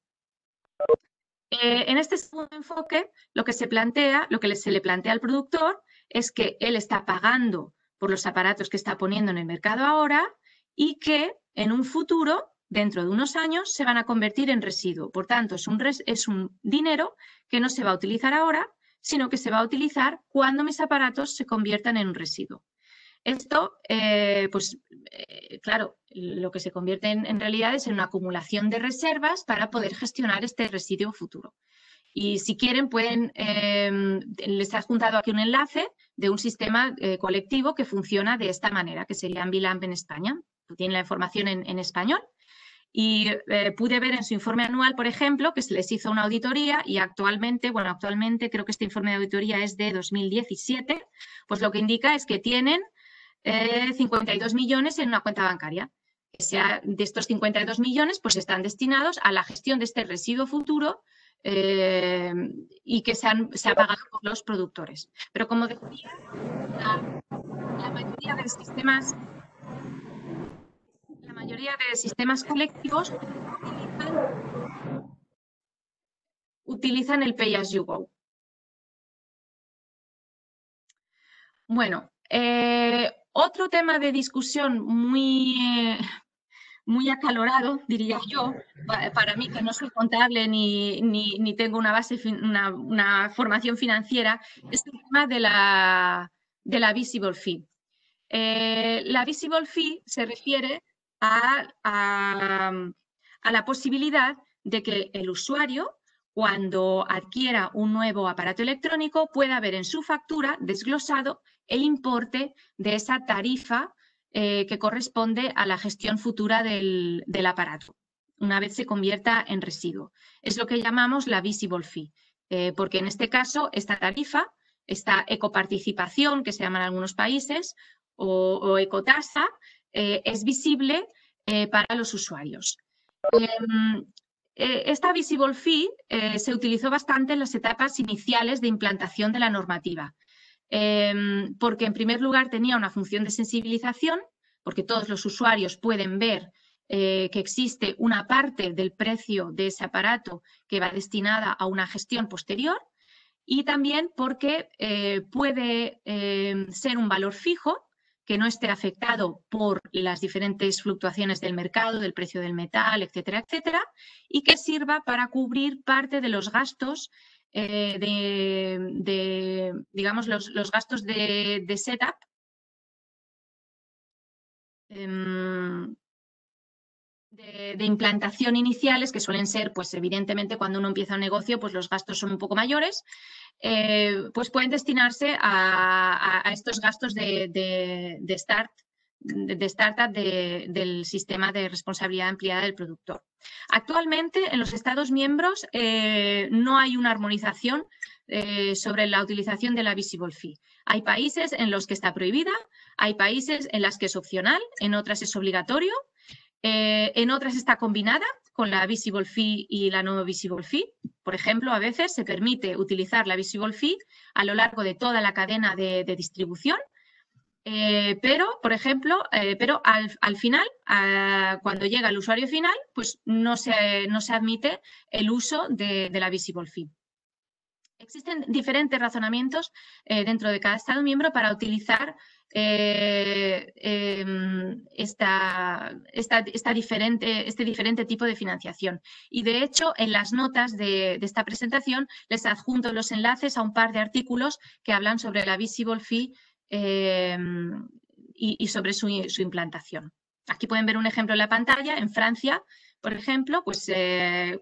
En este segundo enfoque, lo que se le plantea al productor es que él está pagando por los aparatos que está poniendo en el mercado ahora y que en un futuro, dentro de unos años, se van a convertir en residuo. Por tanto, es un dinero que no se va a utilizar ahora, sino que se va a utilizar cuando mis aparatos se conviertan en un residuo. Esto, claro, lo que se convierte en realidad es en una acumulación de reservas para poder gestionar este residuo futuro. Y si quieren, les he adjuntado aquí un enlace de un sistema colectivo que funciona de esta manera, que sería Ambilamp en España. Tienen la información en español. Y pude ver en su informe anual, por ejemplo, que se les hizo una auditoría y actualmente creo que este informe de auditoría es de 2017, pues lo que indica es que tienen 52 millones en una cuenta bancaria. De estos 52 millones, pues están destinados a la gestión de este residuo futuro y que se ha pagado por los productores. Pero como decía, la mayoría de sistemas colectivos utilizan el Pay as you go. Bueno, otro tema de discusión muy acalorado, diría yo, para mí que no soy contable ni tengo una formación financiera, es el tema de la visible fee. La visible fee se refiere a la posibilidad de que el usuario, cuando adquiera un nuevo aparato electrónico, pueda ver en su factura desglosado el importe de esa tarifa que corresponde a la gestión futura del aparato, una vez se convierta en residuo. Es lo que llamamos la visible fee, porque en este caso esta tarifa, esta ecoparticipación, que se llama en algunos países, o ecotasa, es visible para los usuarios. Esta visible fee se utilizó bastante en las etapas iniciales de implantación de la normativa, porque en primer lugar tenía una función de sensibilización, porque todos los usuarios pueden ver que existe una parte del precio de ese aparato que va destinada a una gestión posterior, y también porque puede ser un valor fijo que no esté afectado por las diferentes fluctuaciones del mercado, del precio del metal, etcétera, etcétera, y que sirva para cubrir parte de los gastos, digamos, los gastos de setup, de implantación iniciales, que suelen ser, pues evidentemente, cuando uno empieza un negocio, pues los gastos son un poco mayores, pues pueden destinarse a estos gastos de startup del sistema de responsabilidad ampliada del productor. Actualmente, en los Estados miembros no hay una armonización sobre la utilización de la visible fee. Hay países en los que está prohibida, hay países en los que es opcional, en otras es obligatorio. En otras está combinada con la visible fee y la no visible fee. Por ejemplo, a veces se permite utilizar la visible fee a lo largo de toda la cadena de distribución, pero, por ejemplo, al final, cuando llega el usuario final, pues no se admite el uso de la visible fee. Existen diferentes razonamientos dentro de cada Estado miembro para utilizar este diferente tipo de financiación. Y de hecho, en las notas de esta presentación les adjunto los enlaces a un par de artículos que hablan sobre la visible fee y sobre su implantación. Aquí pueden ver un ejemplo en la pantalla. En Francia, por ejemplo, pues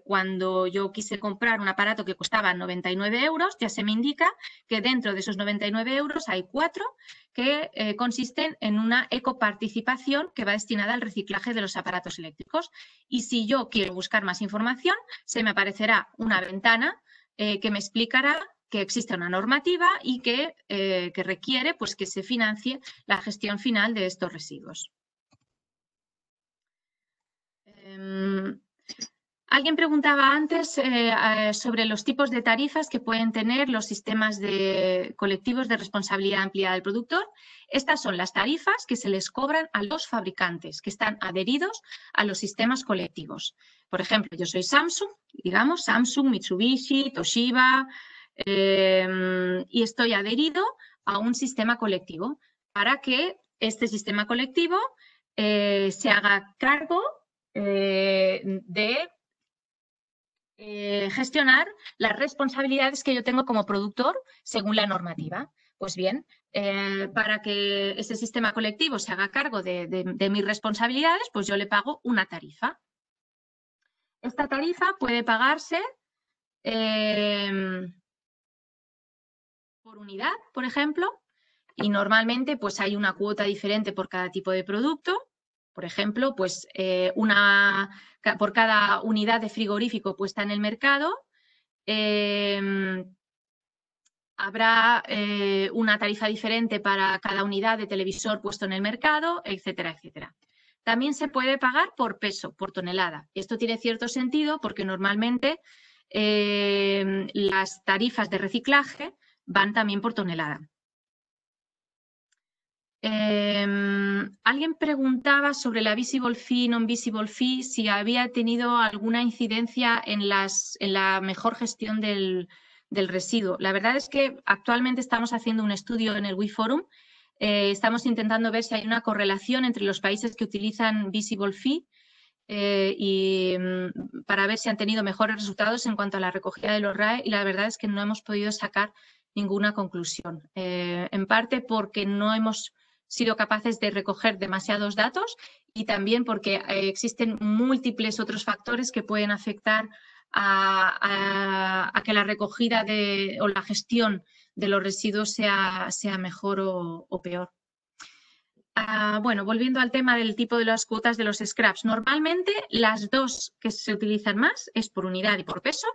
cuando yo quise comprar un aparato que costaba 99 euros, ya se me indica que dentro de esos 99 euros hay 4 que consisten en una ecoparticipación que va destinada al reciclaje de los aparatos eléctricos. Y si yo quiero buscar más información, se me aparecerá una ventana que me explicará que existe una normativa y que requiere, pues, que se financie la gestión final de estos residuos. Alguien preguntaba antes sobre los tipos de tarifas que pueden tener los sistemas de colectivos de responsabilidad ampliada del productor. Estas son las tarifas que se les cobran a los fabricantes que están adheridos a los sistemas colectivos. Por ejemplo, yo soy Samsung, digamos, Samsung, Mitsubishi, Toshiba, y estoy adherido a un sistema colectivo para que este sistema colectivo se haga cargo de gestionar las responsabilidades que yo tengo como productor según la normativa. Pues bien, para que ese sistema colectivo se haga cargo de mis responsabilidades, pues yo le pago una tarifa. Esta tarifa puede pagarse por unidad, por ejemplo, y normalmente pues hay una cuota diferente por cada tipo de producto. Por ejemplo, pues por cada unidad de frigorífico puesta en el mercado, habrá una tarifa diferente para cada unidad de televisor puesto en el mercado, etcétera, etcétera. También se puede pagar por peso, por tonelada. Esto tiene cierto sentido porque normalmente las tarifas de reciclaje van también por tonelada. Alguien preguntaba sobre la visible fee, non-visible fee, si había tenido alguna incidencia en la mejor gestión del residuo. La verdad es que actualmente estamos haciendo un estudio en el WeForum. Estamos intentando ver si hay una correlación entre los países que utilizan visible fee y para ver si han tenido mejores resultados en cuanto a la recogida de los RAE, y la verdad es que no hemos podido sacar ninguna conclusión. En parte porque no hemos sido capaces de recoger demasiados datos y también porque existen múltiples otros factores que pueden afectar a que la recogida o la gestión de los residuos sea mejor o peor. Bueno, volviendo al tema del tipo de las cuotas de los scraps. Normalmente las dos que se utilizan más es por unidad y por peso.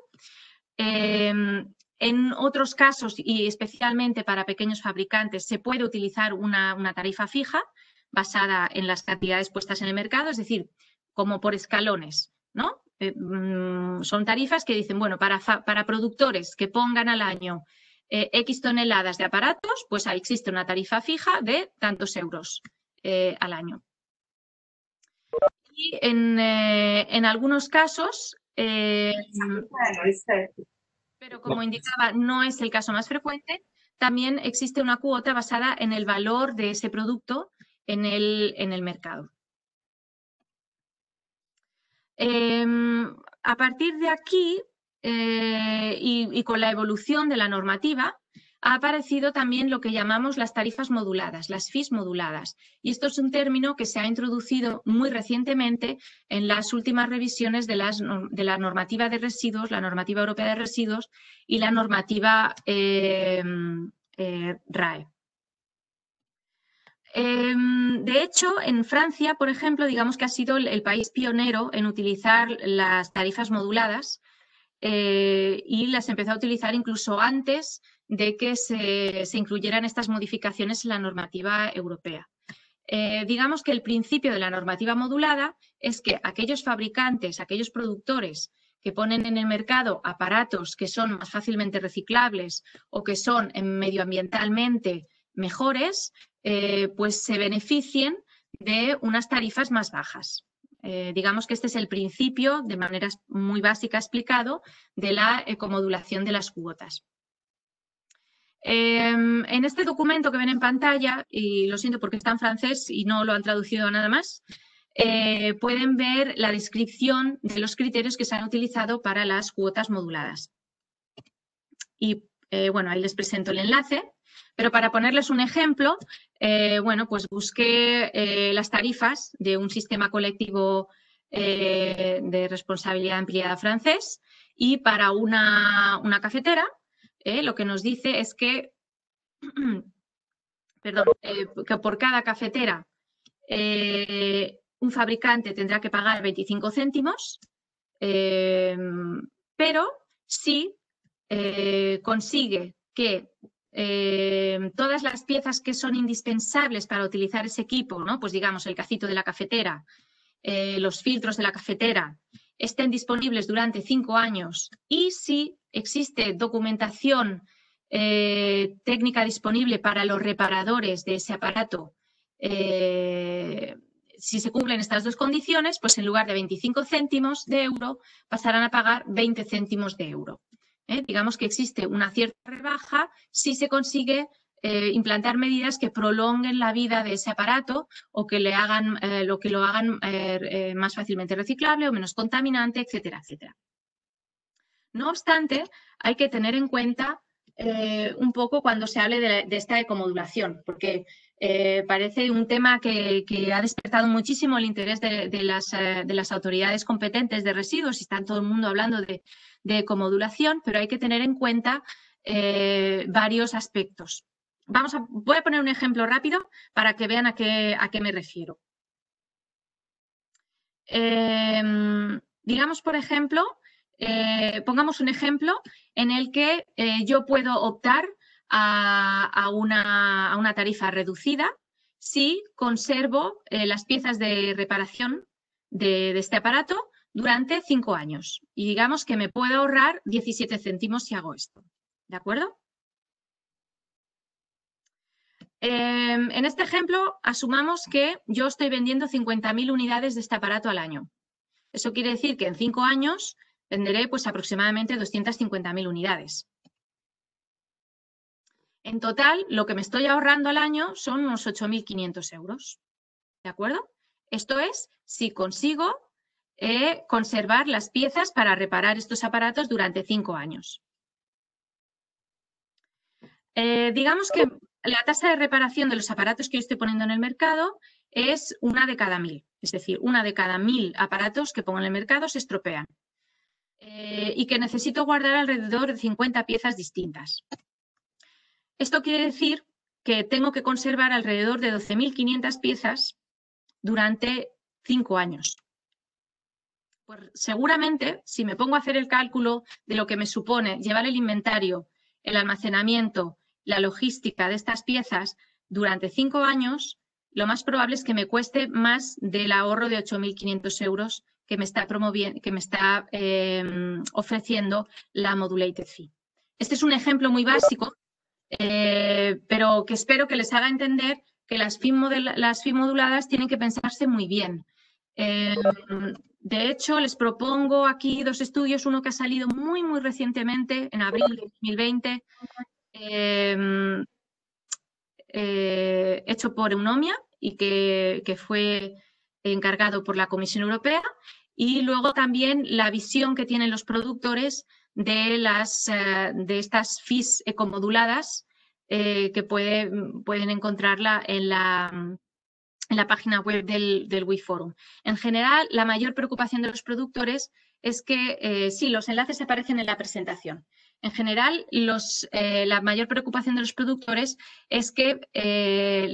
En otros casos, y especialmente para pequeños fabricantes, se puede utilizar una tarifa fija basada en las cantidades puestas en el mercado, es decir, como por escalones, ¿no? Son tarifas que dicen, bueno, para productores que pongan al año X toneladas de aparatos, pues ahí existe una tarifa fija de tantos euros al año. Y en algunos casos, pero como indicaba, no es el caso más frecuente, también existe una cuota basada en el valor de ese producto en el mercado. A partir de aquí y con la evolución de la normativa, ha aparecido también lo que llamamos las tarifas moduladas, las fees moduladas. Y esto es un término que se ha introducido muy recientemente en las últimas revisiones de la normativa de residuos, la normativa europea de residuos y la normativa RAE. De hecho, en Francia, por ejemplo, digamos que ha sido el país pionero en utilizar las tarifas moduladas y las empezó a utilizar incluso antes de que se incluyeran estas modificaciones en la normativa europea. Digamos que el principio de la normativa modulada es que aquellos fabricantes, aquellos productores que ponen en el mercado aparatos que son más fácilmente reciclables o que son medioambientalmente mejores, pues se beneficien de unas tarifas más bajas. Digamos que este es el principio, de manera muy básica explicado, de la ecomodulación de las cuotas. En este documento que ven en pantalla, y lo siento porque está en francés y no lo han traducido a nada más, pueden ver la descripción de los criterios que se han utilizado para las cuotas moduladas. Y bueno, ahí les presento el enlace, pero para ponerles un ejemplo, bueno, pues busqué las tarifas de un sistema colectivo de responsabilidad ampliada francés y para una cafetera, lo que nos dice es que, perdón, que por cada cafetera un fabricante tendrá que pagar 25 céntimos, pero si consigue que todas las piezas que son indispensables para utilizar ese equipo, ¿no? Pues digamos el cacito de la cafetera, los filtros de la cafetera estén disponibles durante 5 años y si existe documentación técnica disponible para los reparadores de ese aparato. Si se cumplen estas dos condiciones, pues en lugar de 25 céntimos de euro pasarán a pagar 20 céntimos de euro. Digamos que existe una cierta rebaja si se consigue implantar medidas que prolonguen la vida de ese aparato o que lo hagan más fácilmente reciclable o menos contaminante, etcétera, etcétera. No obstante, hay que tener en cuenta un poco cuando se hable de esta ecomodulación, porque parece un tema que ha despertado muchísimo el interés de las autoridades competentes de residuos y está todo el mundo hablando de ecomodulación, pero hay que tener en cuenta varios aspectos. Voy a poner un ejemplo rápido para que vean a qué me refiero. Digamos, por ejemplo, pongamos un ejemplo en el que yo puedo optar a una tarifa reducida si conservo las piezas de reparación de este aparato durante 5 años. Y digamos que me puedo ahorrar 17 céntimos si hago esto. ¿De acuerdo? En este ejemplo, asumamos que yo estoy vendiendo 50.000 unidades de este aparato al año. Eso quiere decir que en 5 años venderé pues, aproximadamente 250.000 unidades. En total, lo que me estoy ahorrando al año son unos 8.500 euros. ¿De acuerdo? Esto es si consigo conservar las piezas para reparar estos aparatos durante 5 años. Digamos que la tasa de reparación de los aparatos que yo estoy poniendo en el mercado es 1 de cada 1.000. Es decir, 1 de cada 1.000 aparatos que pongo en el mercado se estropean. Y que necesito guardar alrededor de 50 piezas distintas. Esto quiere decir que tengo que conservar alrededor de 12.500 piezas durante 5 años. Pues seguramente, si me pongo a hacer el cálculo de lo que me supone llevar el inventario, el almacenamiento, la logística de estas piezas durante 5 años, lo más probable es que me cueste más del ahorro de 8.500 euros que me está ofreciendo la Modulated Fee. Este es un ejemplo muy básico, pero que espero que les haga entender que las fee moduladas tienen que pensarse muy bien. De hecho, les propongo aquí 2 estudios, uno que ha salido muy recientemente, en abril de 2020, hecho por Eunomia y que fue encargado por la Comisión Europea, y luego también la visión que tienen los productores de estas fees ecomoduladas que pueden encontrarla en la página web del WeForum. En general, la mayor preocupación de los productores es que, sí, los enlaces aparecen en la presentación. En general, la mayor preocupación de los productores es que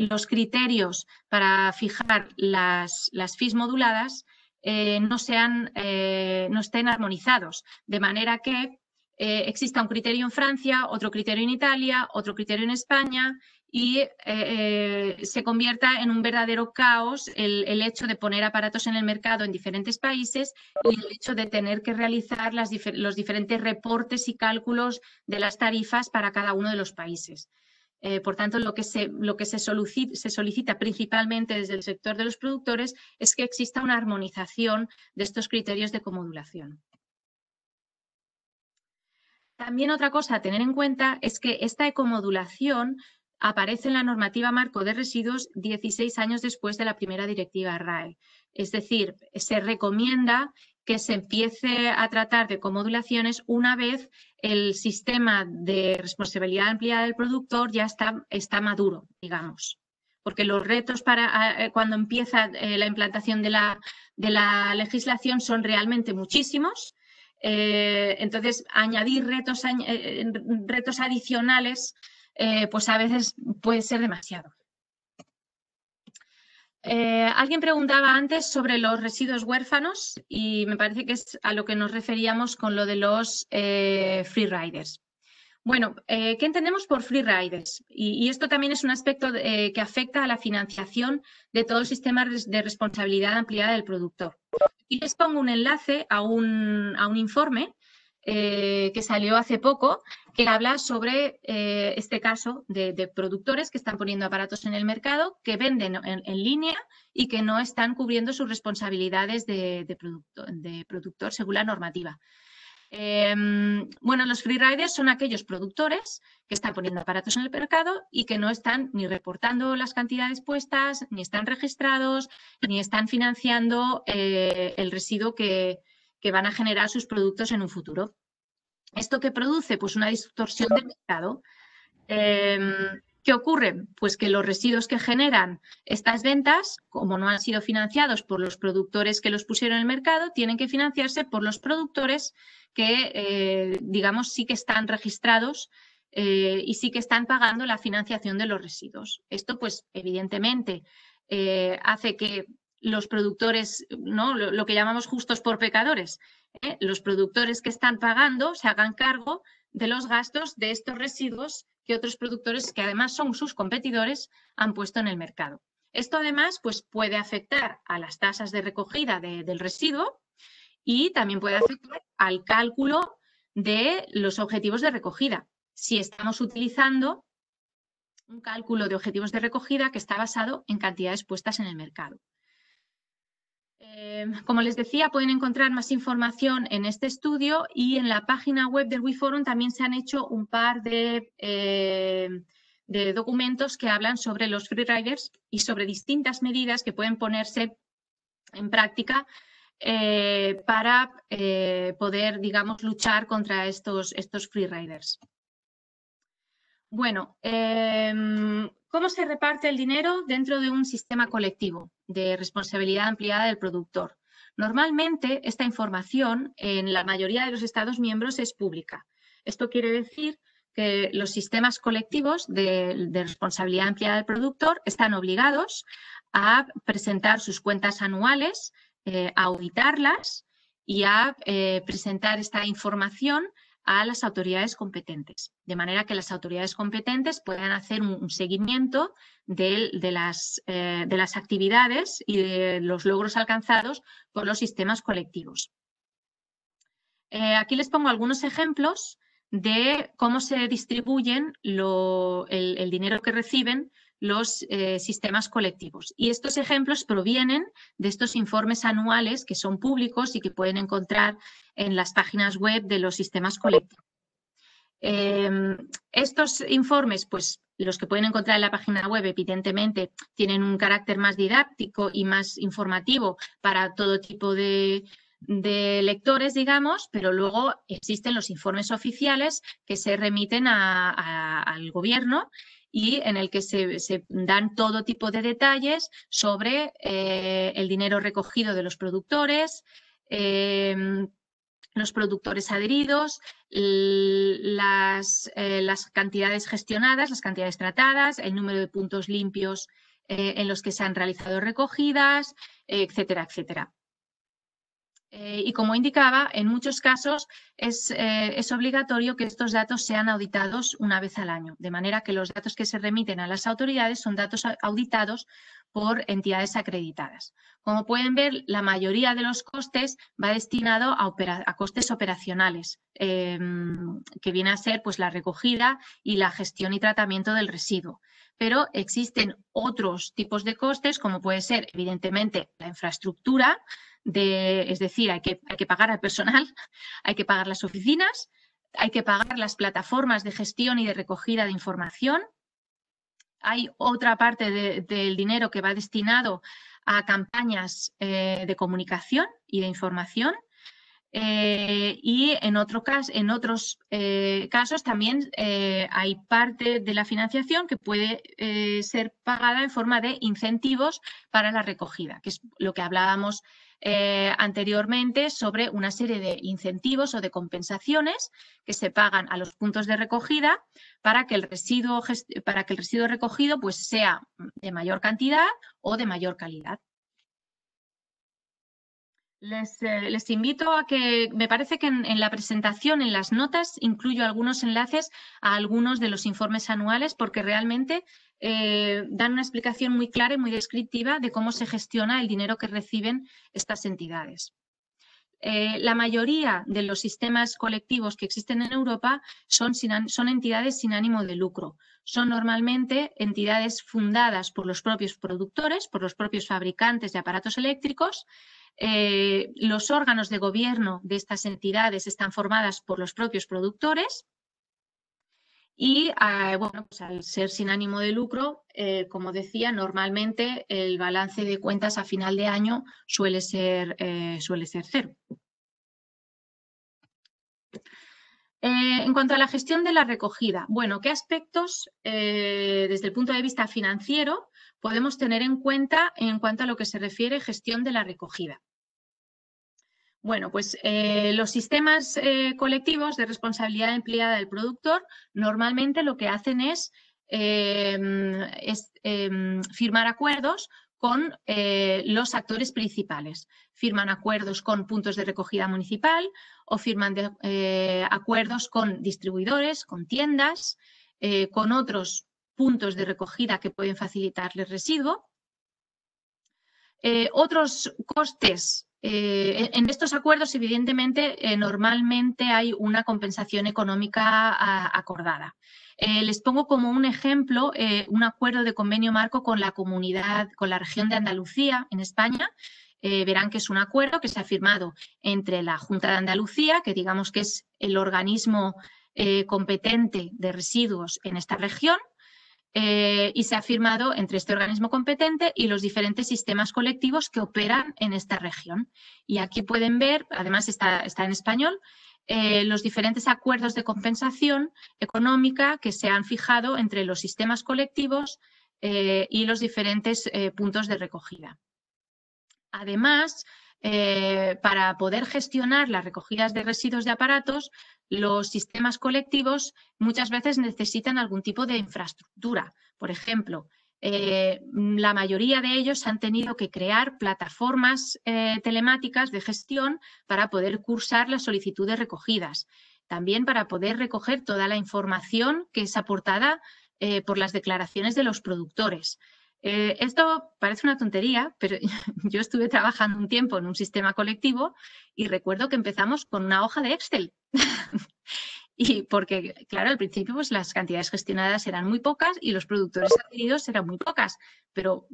los criterios para fijar las fees moduladas no estén armonizados, de manera que exista un criterio en Francia, otro criterio en Italia, otro criterio en España y se convierta en un verdadero caos el hecho de poner aparatos en el mercado en diferentes países y el hecho de tener que realizar los diferentes reportes y cálculos de las tarifas para cada uno de los países. Por tanto, lo que se solicita principalmente desde el sector de los productores es que exista una armonización de estos criterios de ecomodulación. También otra cosa a tener en cuenta es que esta ecomodulación aparece en la normativa marco de residuos 16 años después de la primera directiva RAE. Es decir, se recomienda que se empiece a tratar de ecomodulaciones una vez el sistema de responsabilidad ampliada del productor ya está maduro, digamos. Porque los retos cuando empieza la implantación de la legislación son realmente muchísimos. Entonces, añadir retos adicionales pues a veces puede ser demasiado. Alguien preguntaba antes sobre los residuos huérfanos y me parece que es a lo que nos referíamos con lo de los free riders. Bueno, ¿qué entendemos por free riders? Y esto también es un aspecto que afecta a la financiación de todo el sistema de responsabilidad ampliada del productor. Y les pongo un enlace a un informe que salió hace poco, que habla sobre este caso de productores que están poniendo aparatos en el mercado, que venden en línea y que no están cubriendo sus responsabilidades de productor según la normativa. Bueno, los free riders son aquellos productores que están poniendo aparatos en el mercado y que no están ni reportando las cantidades puestas, ni están registrados, ni están financiando el residuo que van a generar sus productos en un futuro. ¿Esto qué produce? Pues una distorsión del mercado. ¿Qué ocurre? Pues que los residuos que generan estas ventas, como no han sido financiados por los productores que los pusieron en el mercado, tienen que financiarse por los productores que, digamos, sí que están registrados y sí que están pagando la financiación de los residuos. Esto, pues, evidentemente, hace que los productores, ¿no? Lo que llamamos justos por pecadores, los productores que están pagando se hagan cargo de los gastos de estos residuos que otros productores, que además son sus competidores, han puesto en el mercado. Esto además pues, puede afectar a las tasas de recogida del residuo y también puede afectar al cálculo de los objetivos de recogida. Si estamos utilizando un cálculo de objetivos de recogida que está basado en cantidades puestas en el mercado. Como les decía, pueden encontrar más información en este estudio y en la página web del WeForum también se han hecho un par de documentos que hablan sobre los free riders y sobre distintas medidas que pueden ponerse en práctica para poder, digamos, luchar contra estos free riders. Bueno, ¿cómo se reparte el dinero dentro de un sistema colectivo de responsabilidad ampliada del productor? Normalmente esta información en la mayoría de los Estados miembros es pública. Esto quiere decir que los sistemas colectivos de responsabilidad ampliada del productor están obligados a presentar sus cuentas anuales, a auditarlas y a presentar esta información a las autoridades competentes, de manera que las autoridades competentes puedan hacer un seguimiento de las actividades y de los logros alcanzados por los sistemas colectivos. Aquí les pongo algunos ejemplos de cómo se distribuyen el dinero que reciben los sistemas colectivos. Y estos ejemplos provienen de estos informes anuales que son públicos y que pueden encontrar en las páginas web de los sistemas colectivos. Estos informes, pues los que pueden encontrar en la página web, evidentemente, tienen un carácter más didáctico y más informativo para todo tipo de lectores, digamos, pero luego existen los informes oficiales que se remiten al gobierno y en el que se dan todo tipo de detalles sobre el dinero recogido de los productores adheridos, las cantidades gestionadas, las cantidades tratadas, el número de puntos limpios en los que se han realizado recogidas, etcétera, etcétera. Y como indicaba, en muchos casos es obligatorio que estos datos sean auditados una vez al año, de manera que los datos que se remiten a las autoridades son datos auditados por entidades acreditadas. Como pueden ver, la mayoría de los costes va destinado a costes operacionales, que viene a ser pues, la recogida y la gestión y tratamiento del residuo. Pero existen otros tipos de costes, como puede ser, evidentemente, la infraestructura, es decir, hay que pagar al personal, hay que pagar las oficinas, hay que pagar las plataformas de gestión y de recogida de información. Hay otra parte del dinero que va destinado a campañas de comunicación y de información. Y en otros casos también hay parte de la financiación que puede ser pagada en forma de incentivos para la recogida, que es lo que hablábamos anteriormente sobre una serie de incentivos o de compensaciones que se pagan a los puntos de recogida para que el residuo recogido pues, sea de mayor cantidad o de mayor calidad. Les invito a que, me parece que en la presentación, en las notas, incluyo algunos enlaces a algunos de los informes anuales porque realmente dan una explicación muy clara y muy descriptiva de cómo se gestiona el dinero que reciben estas entidades. La mayoría de los sistemas colectivos que existen en Europa son entidades sin ánimo de lucro. Son normalmente entidades fundadas por los propios productores, por los propios fabricantes de aparatos eléctricos. Los órganos de gobierno de estas entidades están formadas por los propios productores y, bueno, pues al ser sin ánimo de lucro, como decía, normalmente el balance de cuentas a final de año suele ser cero. En cuanto a la gestión de la recogida, bueno, ¿qué aspectos desde el punto de vista financiero podemos tener en cuenta en cuanto a lo que se refiere a gestión de la recogida? Bueno, pues los sistemas colectivos de responsabilidad empleada del productor normalmente lo que hacen es firmar acuerdos con los actores principales. Firman acuerdos con puntos de recogida municipal o firman acuerdos con distribuidores, con tiendas, con otros puntos de recogida que pueden facilitarles residuo. Otros costes. En estos acuerdos, evidentemente, normalmente hay una compensación económica acordada. Les pongo como un ejemplo un acuerdo de convenio marco con la comunidad, con la región de Andalucía, en España. Verán que es un acuerdo que se ha firmado entre la Junta de Andalucía, que digamos que es el organismo competente de residuos en esta región, y se ha firmado entre este organismo competente y los diferentes sistemas colectivos que operan en esta región. Y aquí pueden ver, además está en español, los diferentes acuerdos de compensación económica que se han fijado entre los sistemas colectivos y los diferentes puntos de recogida. Además, para poder gestionar las recogidas de residuos de aparatos, los sistemas colectivos muchas veces necesitan algún tipo de infraestructura. Por ejemplo, la mayoría de ellos han tenido que crear plataformas telemáticas de gestión para poder cursar las solicitudes recogidas. También para poder recoger toda la información que es aportada por las declaraciones de los productores. Esto parece una tontería, pero yo estuve trabajando un tiempo en un sistema colectivo y recuerdo que empezamos con una hoja de Excel. Y porque, claro, al principio pues, las cantidades gestionadas eran muy pocas y los productores adheridos eran muy pocas, pero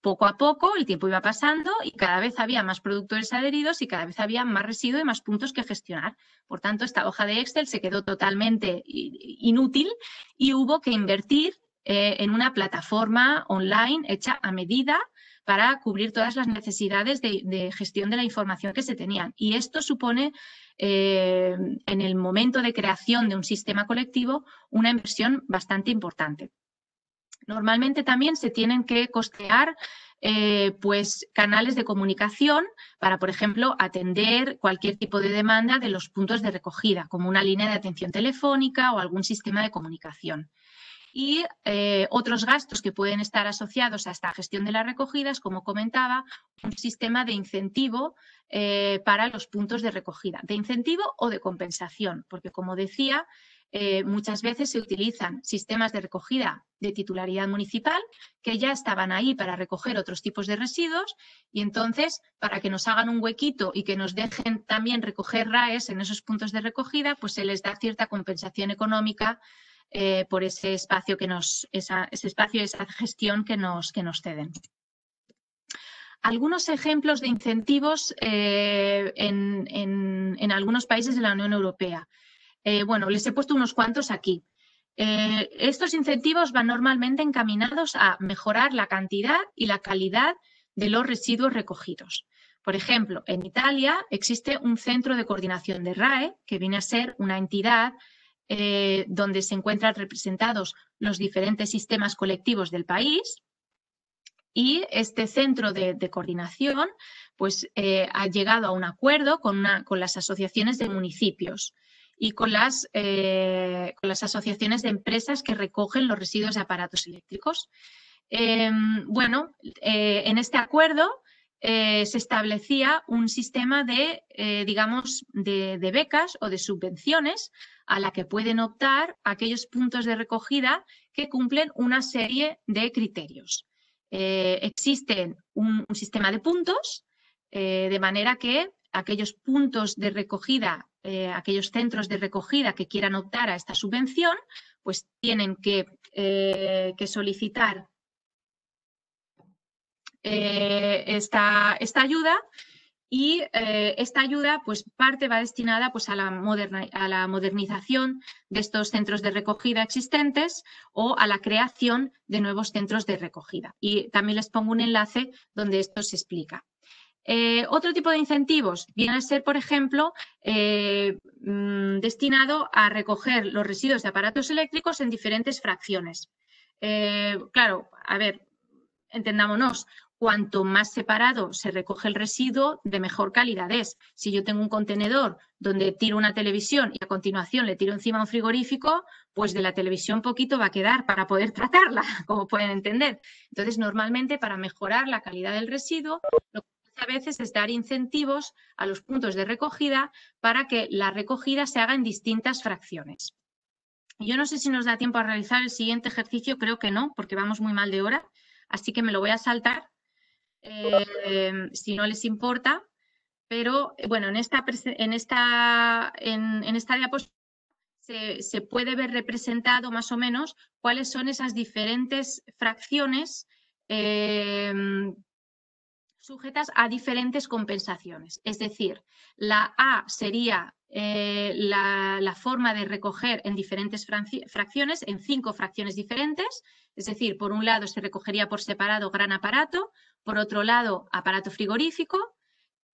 poco a poco el tiempo iba pasando y cada vez había más productores adheridos y cada vez había más residuo y más puntos que gestionar. Por tanto, esta hoja de Excel se quedó totalmente inútil y hubo que invertir en una plataforma online hecha a medida para cubrir todas las necesidades de gestión de la información que se tenían. Y esto supone, en el momento de creación de un sistema colectivo, una inversión bastante importante. Normalmente también se tienen que costear pues, canales de comunicación para, por ejemplo, atender cualquier tipo de demanda de los puntos de recogida, como una línea de atención telefónica o algún sistema de comunicación. Y otros gastos que pueden estar asociados a esta gestión de las recogidas, como comentaba, un sistema de incentivo para los puntos de recogida, de incentivo o de compensación, porque como decía, muchas veces se utilizan sistemas de recogida de titularidad municipal que ya estaban ahí para recoger otros tipos de residuos y entonces para que nos hagan un huequito y que nos dejen también recoger RAEs en esos puntos de recogida, pues se les da cierta compensación económica por ese espacio esa gestión que nos ceden. Algunos ejemplos de incentivos en algunos países de la Unión Europea. Bueno, les he puesto unos cuantos aquí. Estos incentivos van normalmente encaminados a mejorar la cantidad y la calidad de los residuos recogidos. Por ejemplo, en Italia existe un centro de coordinación de RAE, que viene a ser una entidad donde se encuentran representados los diferentes sistemas colectivos del país y este centro de coordinación pues, ha llegado a un acuerdo con las asociaciones de municipios y con las asociaciones de empresas que recogen los residuos de aparatos eléctricos. En este acuerdo se establecía un sistema de, digamos, de becas o de subvenciones a la que pueden optar aquellos puntos de recogida que cumplen una serie de criterios. Existe un sistema de puntos, de manera que aquellos puntos de recogida, aquellos centros de recogida que quieran optar a esta subvención, pues tienen que solicitar esta ayuda, y esta ayuda, pues parte va destinada pues, a la modernización de estos centros de recogida existentes o a la creación de nuevos centros de recogida. Y también les pongo un enlace donde esto se explica. Otro tipo de incentivos viene a ser, por ejemplo, destinado a recoger los residuos de aparatos eléctricos en diferentes fracciones. Claro, a ver, entendámonos, cuanto más separado se recoge el residuo, de mejor calidad es. Si yo tengo un contenedor donde tiro una televisión y a continuación le tiro encima un frigorífico, pues de la televisión poquito va a quedar para poder tratarla, como pueden entender. Entonces, normalmente para mejorar la calidad del residuo, lo que a veces es dar incentivos a los puntos de recogida para que la recogida se haga en distintas fracciones. Yo no sé si nos da tiempo a realizar el siguiente ejercicio, creo que no, porque vamos muy mal de hora, así que me lo voy a saltar, si no les importa. Pero bueno, en esta diapositiva se puede ver representado más o menos cuáles son esas diferentes fracciones sujetas a diferentes compensaciones. Es decir, la A sería la forma de recoger en diferentes fracciones, en 5 fracciones diferentes. Es decir, por un lado se recogería por separado gran aparato, por otro lado aparato frigorífico,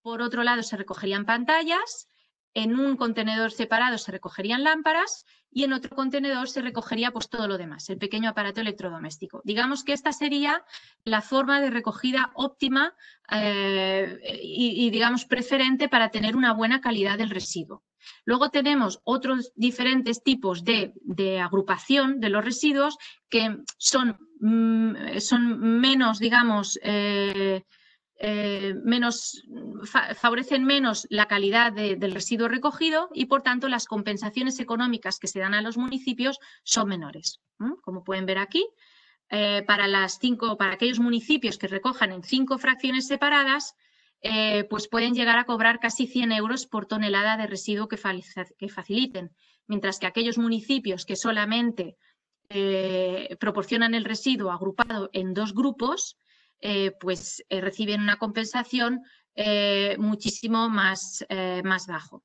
por otro lado se recogerían pantallas, en un contenedor separado se recogerían lámparas y en otro contenedor se recogería pues todo lo demás, el pequeño aparato electrodoméstico. Digamos que esta sería la forma de recogida óptima y digamos preferente para tener una buena calidad del residuo. Luego tenemos otros diferentes tipos de agrupación de los residuos que son menos, digamos, favorecen menos la calidad del residuo recogido y, por tanto, las compensaciones económicas que se dan a los municipios son menores. Como pueden ver aquí, para aquellos municipios que recojan en 5 fracciones separadas, pues pueden llegar a cobrar casi 100 euros por tonelada de residuo que faciliten, mientras que aquellos municipios que solamente proporcionan el residuo agrupado en 2 grupos, pues reciben una compensación muchísimo más bajo.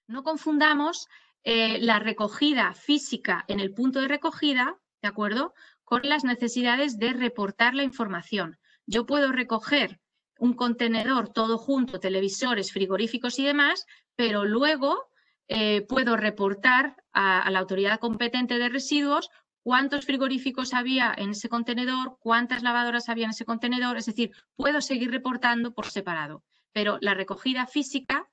No confundamos la recogida física en el punto de recogida, ¿de acuerdo?, con las necesidades de reportar la información. Yo puedo recoger un contenedor todo junto, televisores, frigoríficos y demás, pero luego puedo reportar a la autoridad competente de residuos cuántos frigoríficos había en ese contenedor, cuántas lavadoras había en ese contenedor, es decir, puedo seguir reportando por separado, pero la recogida física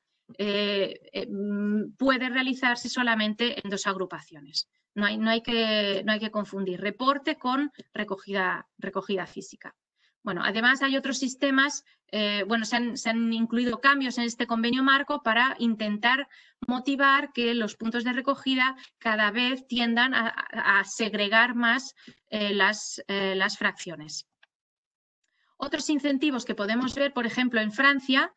puede realizarse solamente en 2 agrupaciones. No hay que confundir reporte con recogida física. Bueno, además hay otros sistemas, se han incluido cambios en este convenio marco para intentar motivar que los puntos de recogida cada vez tiendan a segregar más las fracciones. Otros incentivos que podemos ver, por ejemplo, en Francia,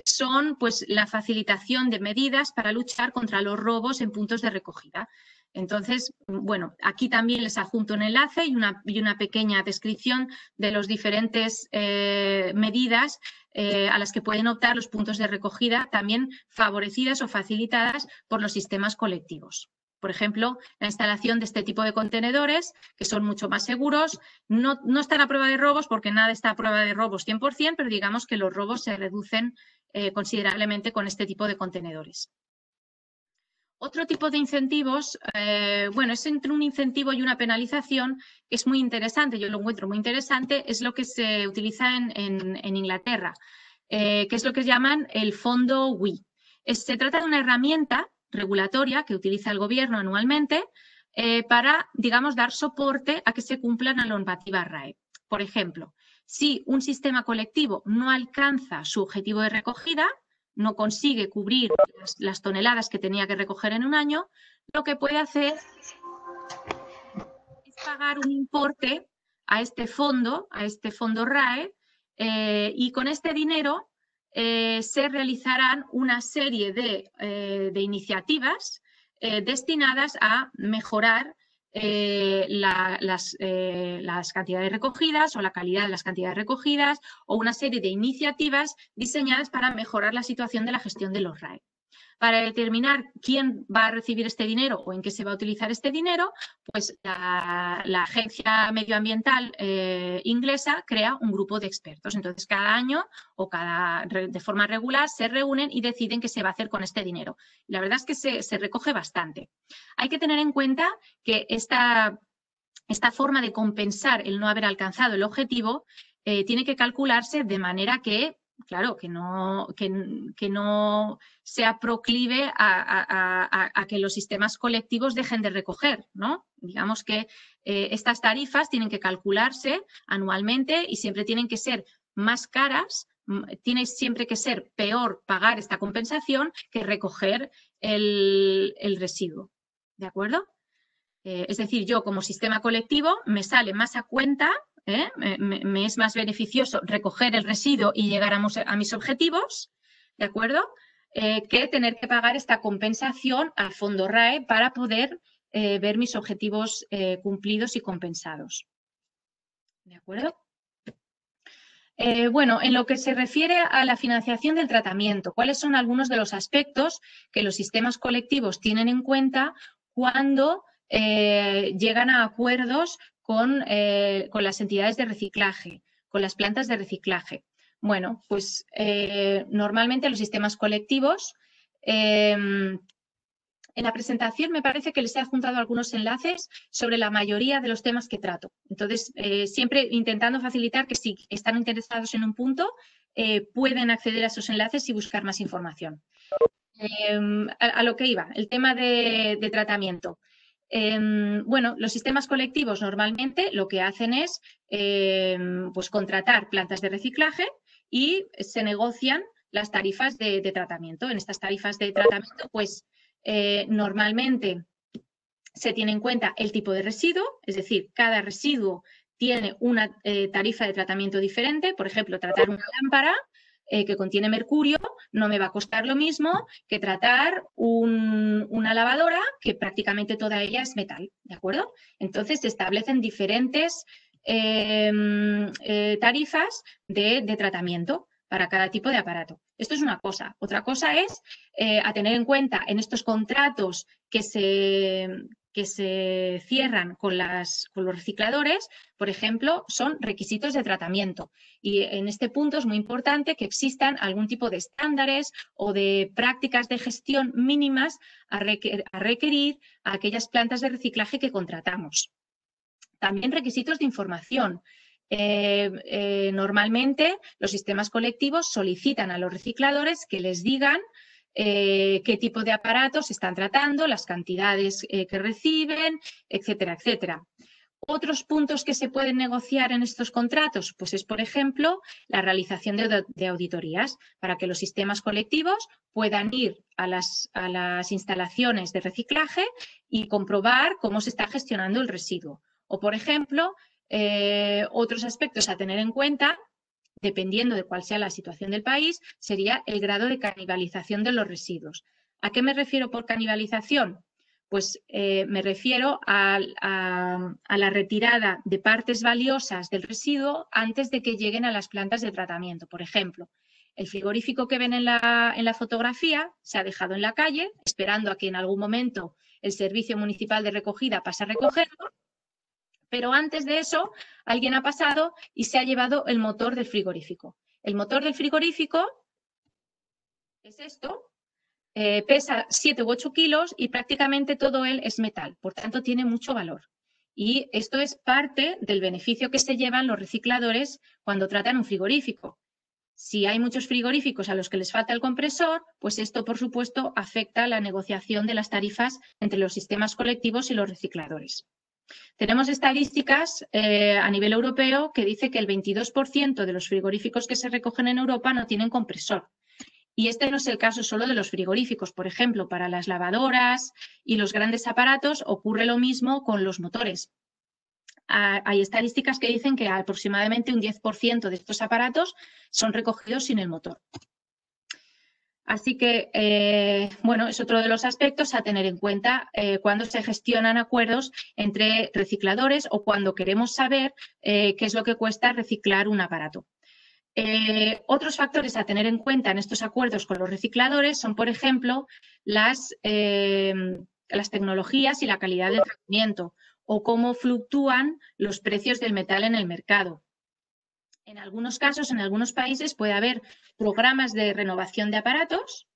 son pues, la facilitación de medidas para luchar contra los robos en puntos de recogida. Entonces, bueno, aquí también les adjunto un enlace y una pequeña descripción de las diferentes medidas a las que pueden optar los puntos de recogida, también favorecidas o facilitadas por los sistemas colectivos. Por ejemplo, la instalación de este tipo de contenedores, que son mucho más seguros, no están a prueba de robos porque nada está a prueba de robos 100%, pero digamos que los robos se reducen considerablemente con este tipo de contenedores. Otro tipo de incentivos, es entre un incentivo y una penalización, que es muy interesante, yo lo encuentro muy interesante, es lo que se utiliza en Inglaterra, que es lo que llaman el fondo WI. Se trata de una herramienta regulatoria que utiliza el gobierno anualmente para, digamos, dar soporte a que se cumpla la normativa RAE. Por ejemplo, Si un sistema colectivo no alcanza su objetivo de recogida, no consigue cubrir las toneladas que tenía que recoger en un año, lo que puede hacer es pagar un importe a este fondo RAE, y con este dinero se realizarán una serie de iniciativas destinadas a mejorar las cantidades recogidas o la calidad de las cantidades recogidas, o una serie de iniciativas diseñadas para mejorar la situación de la gestión de los RAE. Para determinar quién va a recibir este dinero o en qué se va a utilizar este dinero, pues la agencia medioambiental inglesa crea un grupo de expertos. Entonces, cada año o de forma regular se reúnen y deciden qué se va a hacer con este dinero. La verdad es que se recoge bastante. Hay que tener en cuenta que esta forma de compensar el no haber alcanzado el objetivo tiene que calcularse de manera que, claro, que no sea proclive a que los sistemas colectivos dejen de recoger, ¿no? Digamos que estas tarifas tienen que calcularse anualmente y siempre tienen que ser más caras, tiene siempre que ser peor pagar esta compensación que recoger el residuo, ¿de acuerdo? Es decir, yo como sistema colectivo me sale más a cuenta, me es más beneficioso recoger el residuo y llegar a mis objetivos, ¿de acuerdo? Que tener que pagar esta compensación al fondo RAE para poder ver mis objetivos cumplidos y compensados. ¿De acuerdo? Bueno, en lo que se refiere a la financiación del tratamiento, ¿cuáles son algunos de los aspectos que los sistemas colectivos tienen en cuenta cuando llegan a acuerdos con las entidades de reciclaje, con las plantas de reciclaje? Bueno, pues normalmente los sistemas colectivos, en la presentación me parece que les he adjuntado algunos enlaces sobre la mayoría de los temas que trato. Entonces, siempre intentando facilitar que si están interesados en un punto, pueden acceder a esos enlaces y buscar más información. A lo que iba, el tema de tratamiento. Bueno, los sistemas colectivos normalmente lo que hacen es pues contratar plantas de reciclaje y se negocian las tarifas de tratamiento. En estas tarifas de tratamiento, pues normalmente se tiene en cuenta el tipo de residuo, es decir, cada residuo tiene una tarifa de tratamiento diferente. Por ejemplo, tratar una lámpara que contiene mercurio no me va a costar lo mismo que tratar una lavadora que prácticamente toda ella es metal, ¿de acuerdo? Entonces se establecen diferentes tarifas de tratamiento para cada tipo de aparato. Esto es una cosa. Otra cosa es a tener en cuenta en estos contratos que se cierran con los recicladores, por ejemplo, son requisitos de tratamiento. Y en este punto es muy importante que existan algún tipo de estándares o de prácticas de gestión mínimas a requerir a aquellas plantas de reciclaje que contratamos. También requisitos de información. Normalmente los sistemas colectivos solicitan a los recicladores que les digan qué tipo de aparatos están tratando, las cantidades que reciben, etcétera, etcétera. Otros puntos que se pueden negociar en estos contratos, pues es, por ejemplo, la realización de auditorías para que los sistemas colectivos puedan ir a las instalaciones de reciclaje y comprobar cómo se está gestionando el residuo. O, por ejemplo, otros aspectos a tener en cuenta, dependiendo de cuál sea la situación del país, sería el grado de canibalización de los residuos. ¿A qué me refiero por canibalización? Pues me refiero a la retirada de partes valiosas del residuo antes de que lleguen a las plantas de tratamiento. Por ejemplo, el frigorífico que ven en la fotografía se ha dejado en la calle, esperando a que en algún momento el Servicio Municipal de Recogida pase a recogerlo. Pero antes de eso, alguien ha pasado y se ha llevado el motor del frigorífico. El motor del frigorífico es esto, pesa 7 u 8 kilos y prácticamente todo él es metal, por tanto tiene mucho valor. Y esto es parte del beneficio que se llevan los recicladores cuando tratan un frigorífico. Si hay muchos frigoríficos a los que les falta el compresor, pues esto, por supuesto, afecta a la negociación de las tarifas entre los sistemas colectivos y los recicladores. Tenemos estadísticas a nivel europeo que dice que el 22% de los frigoríficos que se recogen en Europa no tienen compresor. Y este no es el caso solo de los frigoríficos. Por ejemplo, para las lavadoras y los grandes aparatos ocurre lo mismo con los motores. Hay estadísticas que dicen que aproximadamente un 10% de estos aparatos son recogidos sin el motor. Así que, bueno, es otro de los aspectos a tener en cuenta cuando se gestionan acuerdos entre recicladores o cuando queremos saber qué es lo que cuesta reciclar un aparato. Otros factores a tener en cuenta en estos acuerdos con los recicladores son, por ejemplo, las tecnologías y la calidad del rendimiento o cómo fluctúan los precios del metal en el mercado. En algunos casos, en algunos países, puede haber programas de renovación de aparatos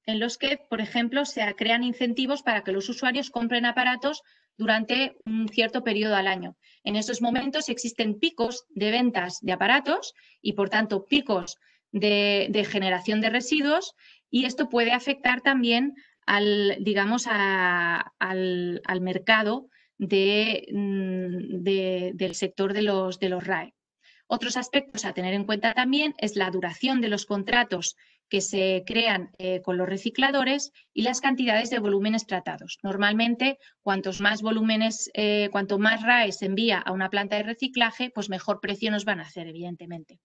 en los que, por ejemplo, se crean incentivos para que los usuarios compren aparatos durante un cierto periodo al año. En esos momentos existen picos de ventas de aparatos y, por tanto, picos de generación de residuos, y esto puede afectar también al mercado del sector de los RAE. Otros aspectos a tener en cuenta también es la duración de los contratos que se crean con los recicladores y las cantidades de volúmenes tratados. Normalmente, cuantos más volúmenes, cuanto más RAE se envía a una planta de reciclaje, pues mejor precio nos van a hacer, evidentemente.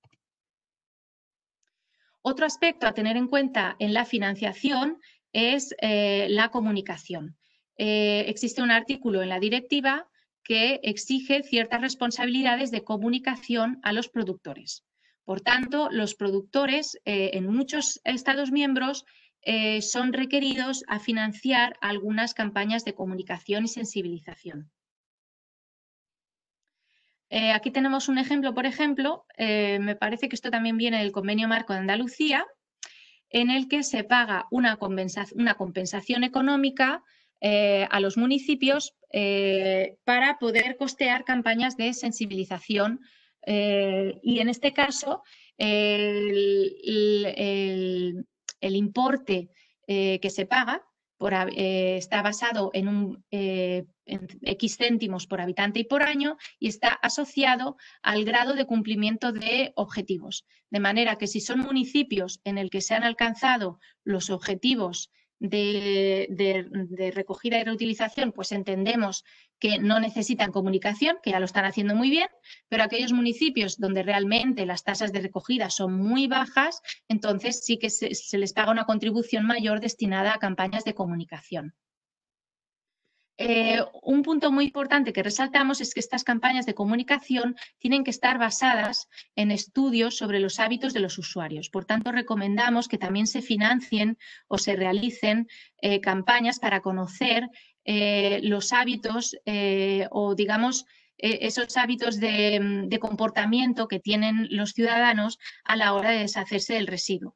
Otro aspecto a tener en cuenta en la financiación es la comunicación. Existe un artículo en la directiva que exige ciertas responsabilidades de comunicación a los productores. Por tanto, los productores en muchos Estados miembros son requeridos a financiar algunas campañas de comunicación y sensibilización. Aquí tenemos un ejemplo, por ejemplo, me parece que esto también viene del Convenio Marco de Andalucía, en el que se paga una compensación económica a los municipios para poder costear campañas de sensibilización y en este caso el importe que se paga está basado en X céntimos por habitante y por año y está asociado al grado de cumplimiento de objetivos. De manera que si son municipios en el que se han alcanzado los objetivos de recogida y reutilización, pues entendemos que no necesitan comunicación, que ya lo están haciendo muy bien, pero aquellos municipios donde realmente las tasas de recogida son muy bajas, entonces sí que se les paga una contribución mayor destinada a campañas de comunicación. Un punto muy importante que resaltamos es que estas campañas de comunicación tienen que estar basadas en estudios sobre los hábitos de los usuarios. Por tanto, recomendamos que también se financien o se realicen campañas para conocer los hábitos o, digamos, esos hábitos de comportamiento que tienen los ciudadanos a la hora de deshacerse del residuo.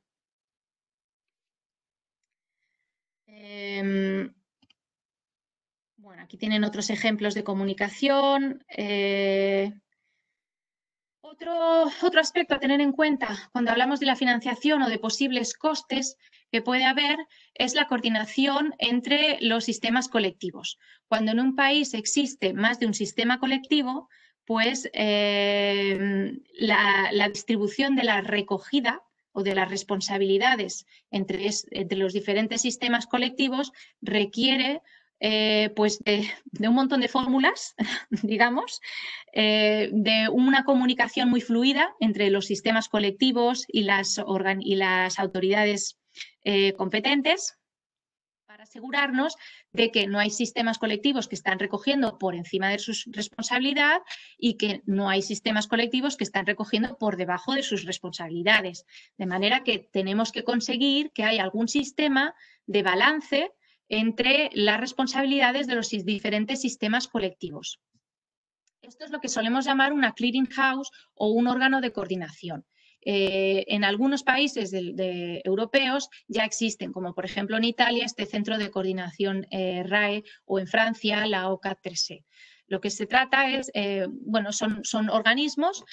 Bueno, aquí tienen otros ejemplos de comunicación. Otro aspecto a tener en cuenta cuando hablamos de la financiación o de posibles costes que puede haber es la coordinación entre los sistemas colectivos. Cuando en un país existe más de un sistema colectivo, pues la distribución de la recogida o de las responsabilidades entre los diferentes sistemas colectivos requiere pues de un montón de fórmulas, digamos, de una comunicación muy fluida entre los sistemas colectivos y las autoridades competentes para asegurarnos de que no hay sistemas colectivos que están recogiendo por encima de su responsabilidad y que no hay sistemas colectivos que están recogiendo por debajo de sus responsabilidades. De manera que tenemos que conseguir que haya algún sistema de balance entre las responsabilidades de los diferentes sistemas colectivos. Esto es lo que solemos llamar una clearing house o un órgano de coordinación. En algunos países europeos ya existen, como por ejemplo en Italia, este centro de coordinación RAE o en Francia la OCAD3E. Lo que se trata es, bueno, son organismos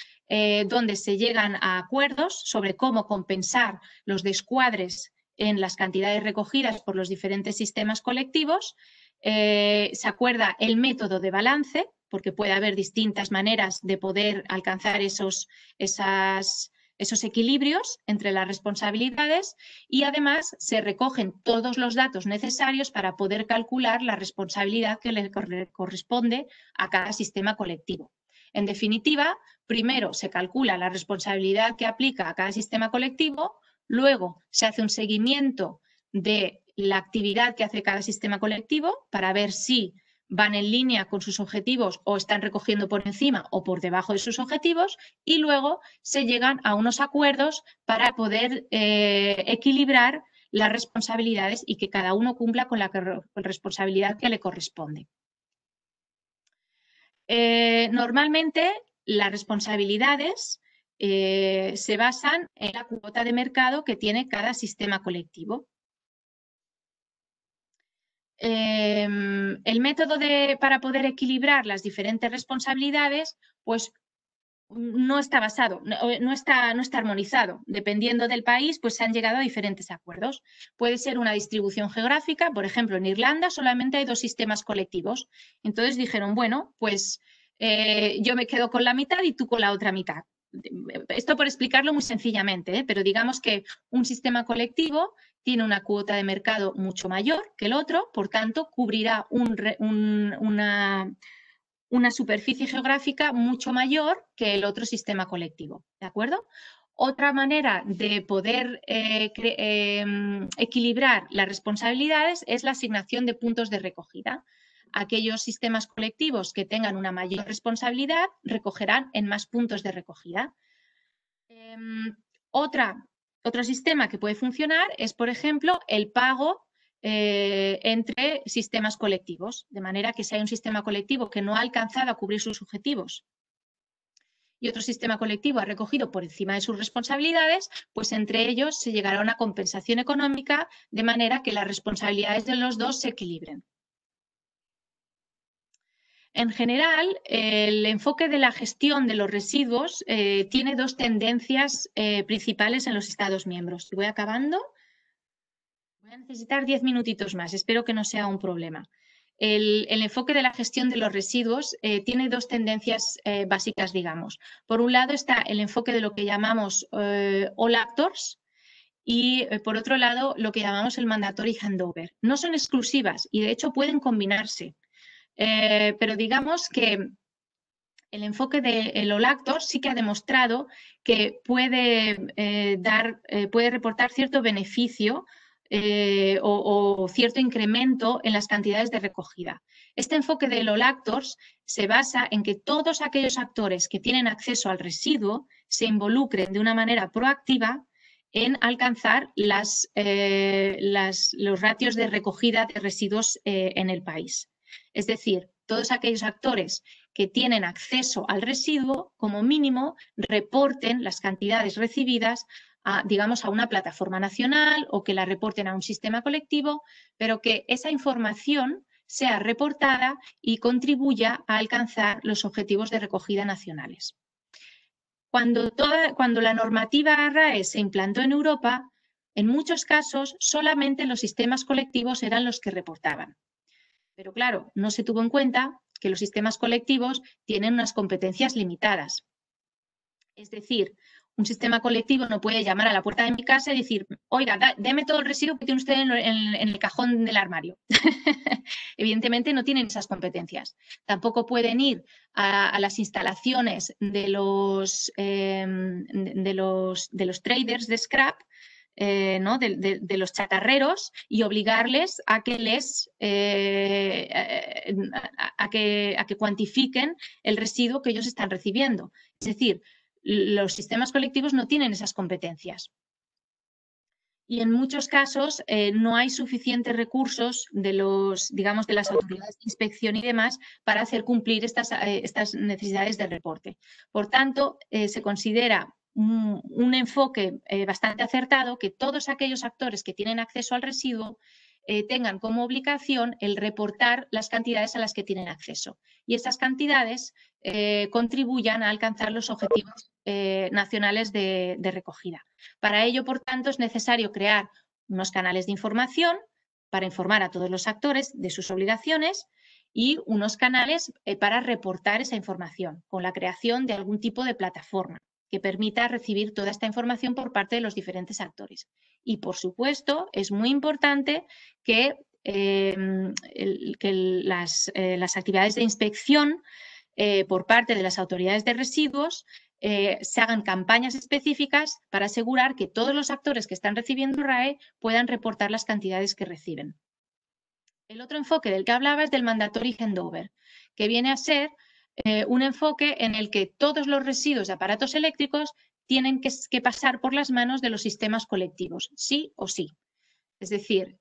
donde se llegan a acuerdos sobre cómo compensar los descuadres en las cantidades recogidas por los diferentes sistemas colectivos se acuerda el método de balance, porque puede haber distintas maneras de poder alcanzar esos equilibrios entre las responsabilidades, y además se recogen todos los datos necesarios para poder calcular la responsabilidad que le corresponde a cada sistema colectivo. En definitiva, primero se calcula la responsabilidad que aplica a cada sistema colectivo, luego se hace un seguimiento de la actividad que hace cada sistema colectivo para ver si van en línea con sus objetivos o están recogiendo por encima o por debajo de sus objetivos, y luego se llegan a unos acuerdos para poder equilibrar las responsabilidades y que cada uno cumpla con la responsabilidad que le corresponde. Normalmente las responsabilidades se basan en la cuota de mercado que tiene cada sistema colectivo. El método para poder equilibrar las diferentes responsabilidades, pues no está basado, no está armonizado. Dependiendo del país, pues se han llegado a diferentes acuerdos. Puede ser una distribución geográfica, por ejemplo, en Irlanda solamente hay 2 sistemas colectivos. Entonces dijeron, bueno, pues yo me quedo con la mitad y tú con la otra mitad. Esto por explicarlo muy sencillamente, pero digamos que un sistema colectivo tiene una cuota de mercado mucho mayor que el otro, por tanto, cubrirá una superficie geográfica mucho mayor que el otro sistema colectivo, ¿de acuerdo? Otra manera de poder equilibrar las responsabilidades es la asignación de puntos de recogida. Aquellos sistemas colectivos que tengan una mayor responsabilidad recogerán en más puntos de recogida. Otro sistema que puede funcionar es, por ejemplo, el pago entre sistemas colectivos, de manera que si hay un sistema colectivo que no ha alcanzado a cubrir sus objetivos y otro sistema colectivo ha recogido por encima de sus responsabilidades, pues entre ellos se llegará a una compensación económica de manera que las responsabilidades de los dos se equilibren. En general, el enfoque de la gestión de los residuos tiene 2 tendencias principales en los Estados miembros. Voy acabando. Voy a necesitar 10 minutitos más, espero que no sea un problema. El enfoque de la gestión de los residuos tiene 2 tendencias básicas, digamos. Por un lado está el enfoque de lo que llamamos all actors y por otro lado lo que llamamos el mandatory handover. No son exclusivas y de hecho pueden combinarse. Pero digamos que el enfoque del all actors sí que ha demostrado que puede reportar cierto beneficio o cierto incremento en las cantidades de recogida. Este enfoque del all actors se basa en que todos aquellos actores que tienen acceso al residuo se involucren de una manera proactiva en alcanzar los ratios de recogida de residuos en el país. Es decir, todos aquellos actores que tienen acceso al residuo, como mínimo, reporten las cantidades recibidas digamos, a una plataforma nacional o que la reporten a un sistema colectivo, pero que esa información sea reportada y contribuya a alcanzar los objetivos de recogida nacionales. Cuando la normativa RAE se implantó en Europa, en muchos casos solamente los sistemas colectivos eran los que reportaban. Pero claro, no se tuvo en cuenta que los sistemas colectivos tienen unas competencias limitadas. Es decir, un sistema colectivo no puede llamar a la puerta de mi casa y decir, oiga, deme todo el residuo que tiene usted en el cajón del armario. Evidentemente no tienen esas competencias. Tampoco pueden ir a las instalaciones de los traders de scrap, ¿no? de los chatarreros, y obligarles a que cuantifiquen el residuo que ellos están recibiendo. Es decir, los sistemas colectivos no tienen esas competencias. Y en muchos casos no hay suficientes recursos de las autoridades de inspección y demás para hacer cumplir estas necesidades de reporte. Por tanto, se considera un enfoque bastante acertado que todos aquellos actores que tienen acceso al residuo tengan como obligación el reportar las cantidades a las que tienen acceso. Y esas cantidades contribuyan a alcanzar los objetivos nacionales de recogida. Para ello, por tanto, es necesario crear unos canales de información para informar a todos los actores de sus obligaciones y unos canales para reportar esa información, con la creación de algún tipo de plataforma que permita recibir toda esta información por parte de los diferentes actores. Y, por supuesto, es muy importante que, las actividades de inspección por parte de las autoridades de residuos se hagan campañas específicas para asegurar que todos los actores que están recibiendo RAE puedan reportar las cantidades que reciben. El otro enfoque del que hablaba es del mandatory handover, que viene a ser un enfoque en el que todos los residuos de aparatos eléctricos tienen que pasar por las manos de los sistemas colectivos, sí o sí. Es decir,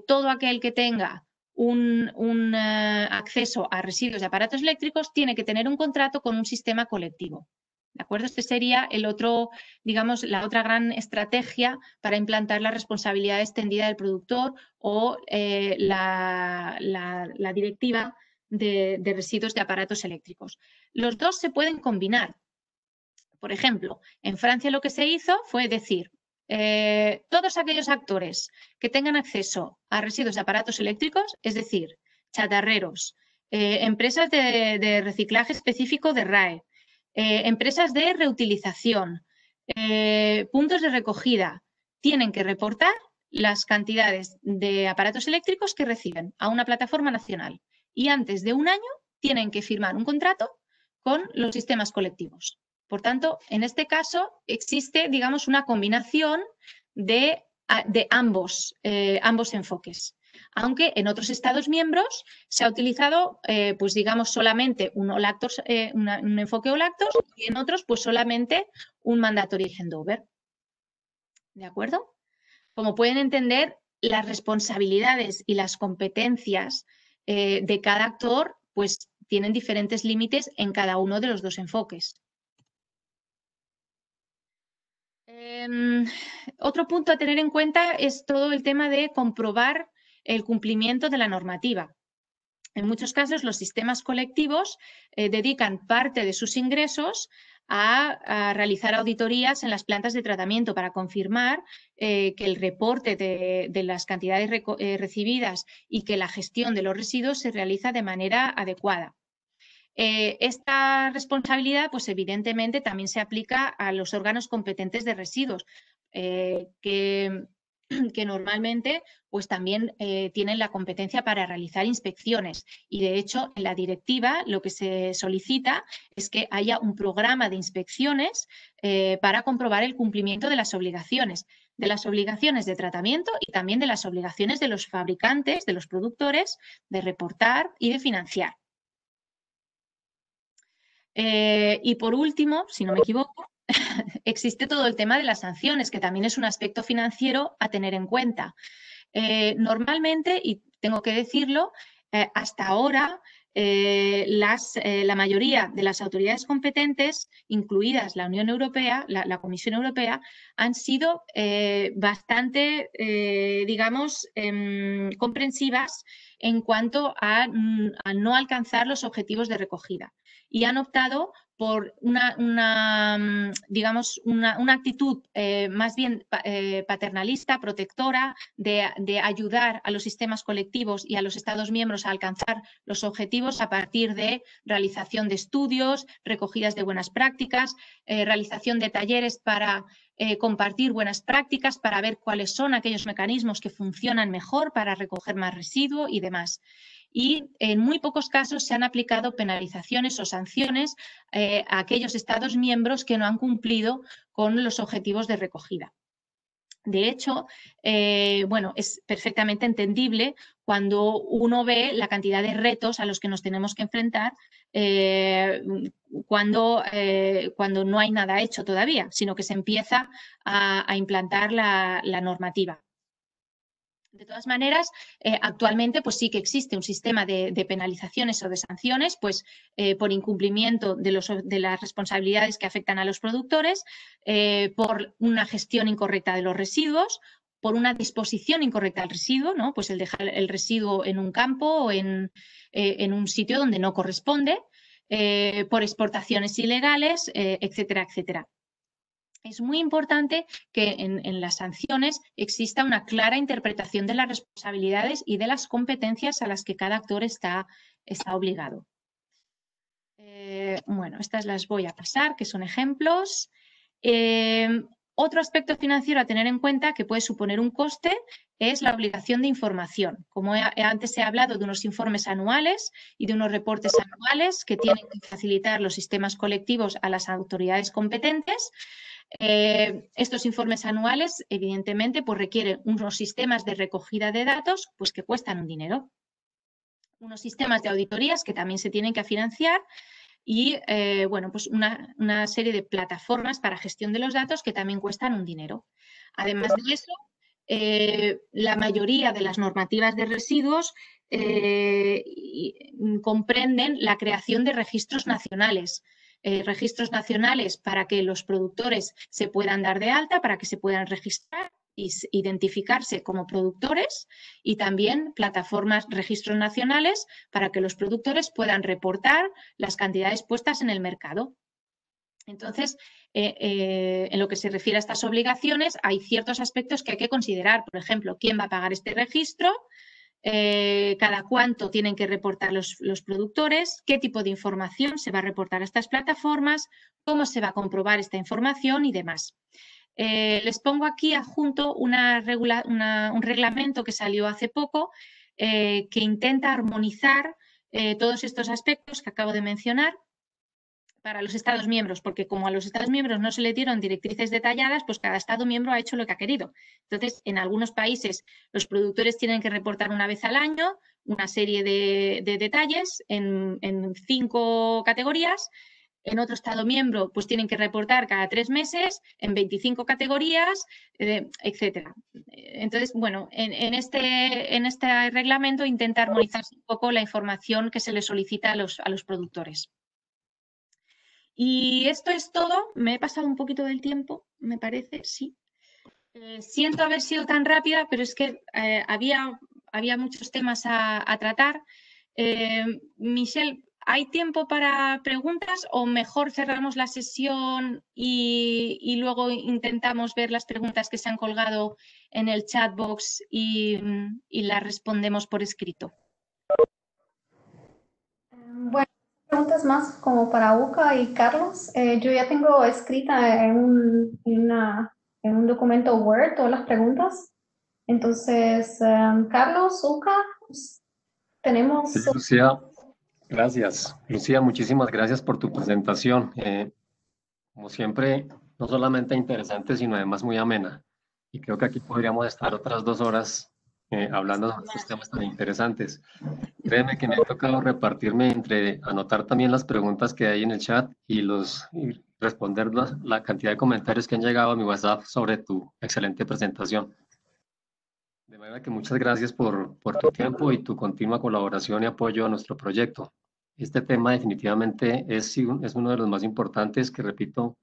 todo aquel que tenga un acceso a residuos de aparatos eléctricos tiene que tener un contrato con un sistema colectivo. ¿De acuerdo? Este sería el otro, digamos, la otra gran estrategia para implantar la responsabilidad extendida del productor o la directiva de residuos de aparatos eléctricos. Los dos se pueden combinar. Por ejemplo, en Francia lo que se hizo fue decir, todos aquellos actores que tengan acceso a residuos de aparatos eléctricos, es decir, chatarreros, empresas de reciclaje específico de RAE, empresas de reutilización, puntos de recogida, tienen que reportar las cantidades de aparatos eléctricos que reciben a una plataforma nacional y antes de un año tienen que firmar un contrato con los sistemas colectivos. Por tanto, en este caso existe, digamos, una combinación de ambos enfoques. Aunque en otros Estados miembros se ha utilizado, pues digamos, solamente un enfoque All-Actors y en otros, pues solamente un mandatory handover. ¿De acuerdo? Como pueden entender, las responsabilidades y las competencias de cada actor, pues tienen diferentes límites en cada uno de los dos enfoques. Otro punto a tener en cuenta es todo el tema de comprobar el cumplimiento de la normativa. En muchos casos, los sistemas colectivos dedican parte de sus ingresos a realizar auditorías en las plantas de tratamiento para confirmar que el reporte de las cantidades recibidas y que la gestión de los residuos se realiza de manera adecuada. Esta responsabilidad, pues evidentemente, también se aplica a los órganos competentes de residuos, que normalmente pues también tienen la competencia para realizar inspecciones y, de hecho, en la directiva lo que se solicita es que haya un programa de inspecciones para comprobar el cumplimiento de las obligaciones de tratamiento y también de las obligaciones de los fabricantes, de los productores, de reportar y de financiar. Y por último, si no me equivoco, existe todo el tema de las sanciones, que también es un aspecto financiero a tener en cuenta. Normalmente, y tengo que decirlo, hasta ahora la mayoría de las autoridades competentes, incluidas la Unión Europea, la Comisión Europea, han sido bastante, digamos, comprensivas en cuanto a no alcanzar los objetivos de recogida. Y han optado por digamos, una actitud más bien paternalista, protectora, de ayudar a los sistemas colectivos y a los Estados miembros a alcanzar los objetivos a partir de realización de estudios, recogidas de buenas prácticas, realización de talleres para compartir buenas prácticas, para ver cuáles son aquellos mecanismos que funcionan mejor para recoger más residuo y demás. Y en muy pocos casos se han aplicado penalizaciones o sanciones a aquellos Estados miembros que no han cumplido con los objetivos de recogida. De hecho, bueno, es perfectamente entendible cuando uno ve la cantidad de retos a los que nos tenemos que enfrentar cuando no hay nada hecho todavía, sino que se empieza a implantar la normativa. De todas maneras, actualmente pues sí que existe un sistema de penalizaciones o de sanciones pues, por incumplimiento de las responsabilidades que afectan a los productores, por una gestión incorrecta de los residuos, por una disposición incorrecta del residuo, ¿no? Pues el dejar el residuo en un campo o en un sitio donde no corresponde, por exportaciones ilegales, etcétera, etcétera. es muy importante que en las sanciones exista una clara interpretación de las responsabilidades y de las competencias a las que cada actor está obligado. Bueno, estas las voy a pasar, que son ejemplos. Otro aspecto financiero a tener en cuenta que puede suponer un coste es la obligación de información. Como antes he hablado de unos informes anuales y de unos reportes anuales que tienen que facilitar los sistemas colectivos a las autoridades competentes, estos informes anuales, evidentemente, pues requieren unos sistemas de recogida de datos pues que cuestan un dinero. Unos sistemas de auditorías que también se tienen que financiar y bueno, pues una serie de plataformas para gestión de los datos que también cuestan un dinero. Además de eso, la mayoría de las normativas de residuos comprenden la creación de registros nacionales para que los productores se puedan dar de alta, para que se puedan registrar y identificarse como productores, y también plataformas, registros nacionales para que los productores puedan reportar las cantidades puestas en el mercado. Entonces, en lo que se refiere a estas obligaciones, hay ciertos aspectos que hay que considerar. Por ejemplo, ¿quién va a pagar este registro? Cada cuánto tienen que reportar los productores, qué tipo de información se va a reportar a estas plataformas, cómo se va a comprobar esta información y demás. Les pongo aquí adjunto un reglamento que salió hace poco que intenta armonizar todos estos aspectos que acabo de mencionar para los Estados miembros, porque como a los Estados miembros no se le dieron directrices detalladas, pues cada Estado miembro ha hecho lo que ha querido. Entonces, en algunos países los productores tienen que reportar una vez al año una serie de detalles en 5 categorías. En otro Estado miembro, pues tienen que reportar cada 3 meses, en 25 categorías, etcétera. Entonces, bueno, en este reglamento intenta armonizarse un poco la información que se le solicita a los productores. Y esto es todo. Me he pasado un poquito del tiempo, me parece, sí. Siento haber sido tan rápida, pero es que había muchos temas a tratar. Michelle, ¿hay tiempo para preguntas o mejor cerramos la sesión y luego intentamos ver las preguntas que se han colgado en el chat box y las respondemos por escrito? Bueno, preguntas más como para Uka y Carlos. Yo ya tengo escrita en un documento Word todas las preguntas. Entonces, Carlos, Uka, pues, tenemos... Sí, Lucía, gracias. Lucía, muchísimas gracias por tu presentación. Como siempre, no solamente interesante, sino además muy amena. Y creo que aquí podríamos estar otras 2 horas hablando de estos temas tan interesantes. Créeme que me ha tocado repartirme entre anotar también las preguntas que hay en el chat y responder la cantidad de comentarios que han llegado a mi WhatsApp sobre tu excelente presentación. De manera que muchas gracias por tu tiempo y tu continua colaboración y apoyo a nuestro proyecto. Este tema definitivamente es uno de los más importantes que, repito,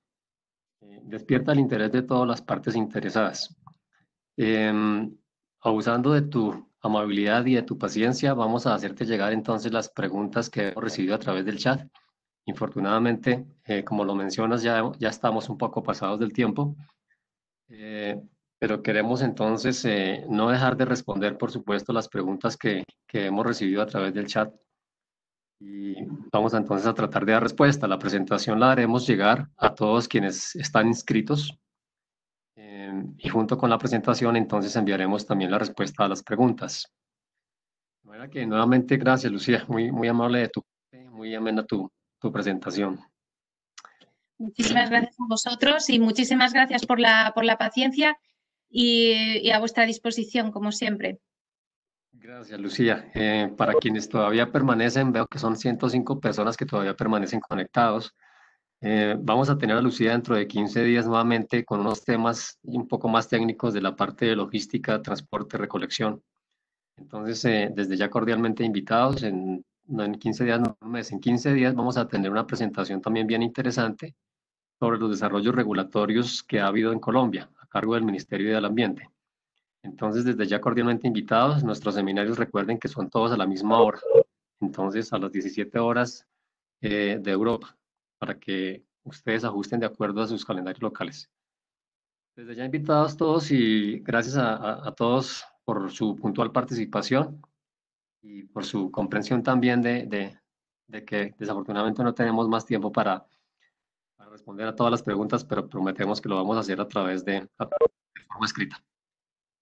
despierta el interés de todas las partes interesadas. Abusando de tu amabilidad y de tu paciencia, vamos a hacerte llegar entonces las preguntas que hemos recibido a través del chat. Infortunadamente, como lo mencionas, ya estamos un poco pasados del tiempo, pero queremos entonces no dejar de responder, por supuesto, las preguntas que hemos recibido a través del chat. Y vamos entonces a tratar de dar respuesta. La presentación la haremos llegar a todos quienes están inscritos. Y junto con la presentación, entonces enviaremos también la respuesta a las preguntas. De manera que nuevamente, gracias, Lucía. Muy amable de tu parte, muy amena tu presentación. Muchísimas gracias a vosotros y muchísimas gracias por la paciencia y a vuestra disposición, como siempre. Gracias, Lucía. Para quienes todavía permanecen, veo que son 105 personas que todavía permanecen conectados. Vamos a tener a Lucía dentro de 15 días nuevamente con unos temas un poco más técnicos de la parte de logística, transporte, recolección. Entonces, desde ya cordialmente invitados, no en 15 días, no un mes, en 15 días vamos a tener una presentación también bien interesante sobre los desarrollos regulatorios que ha habido en Colombia a cargo del Ministerio del Ambiente. Entonces, desde ya cordialmente invitados, nuestros seminarios recuerden que son todos a la misma hora, entonces a las 17 horas de Europa, para que ustedes ajusten de acuerdo a sus calendarios locales. Desde ya invitados todos y gracias a todos por su puntual participación y por su comprensión también de que desafortunadamente no tenemos más tiempo para responder a todas las preguntas, pero prometemos que lo vamos a hacer a través de forma escrita.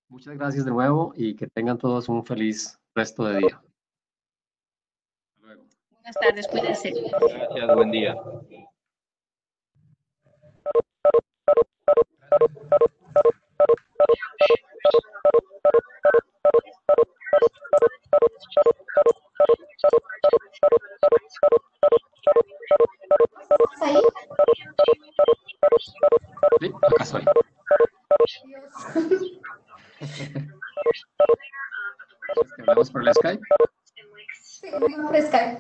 Muchas gracias de nuevo y que tengan todos un feliz resto de día. Hasta luego. Buenas tardes, cuídense. Gracias, buen día. ¿Estás ahí? Sí, acá estoy. Dios. ¿Quieres que hablemos por el Skype? Sí, me ofrezca.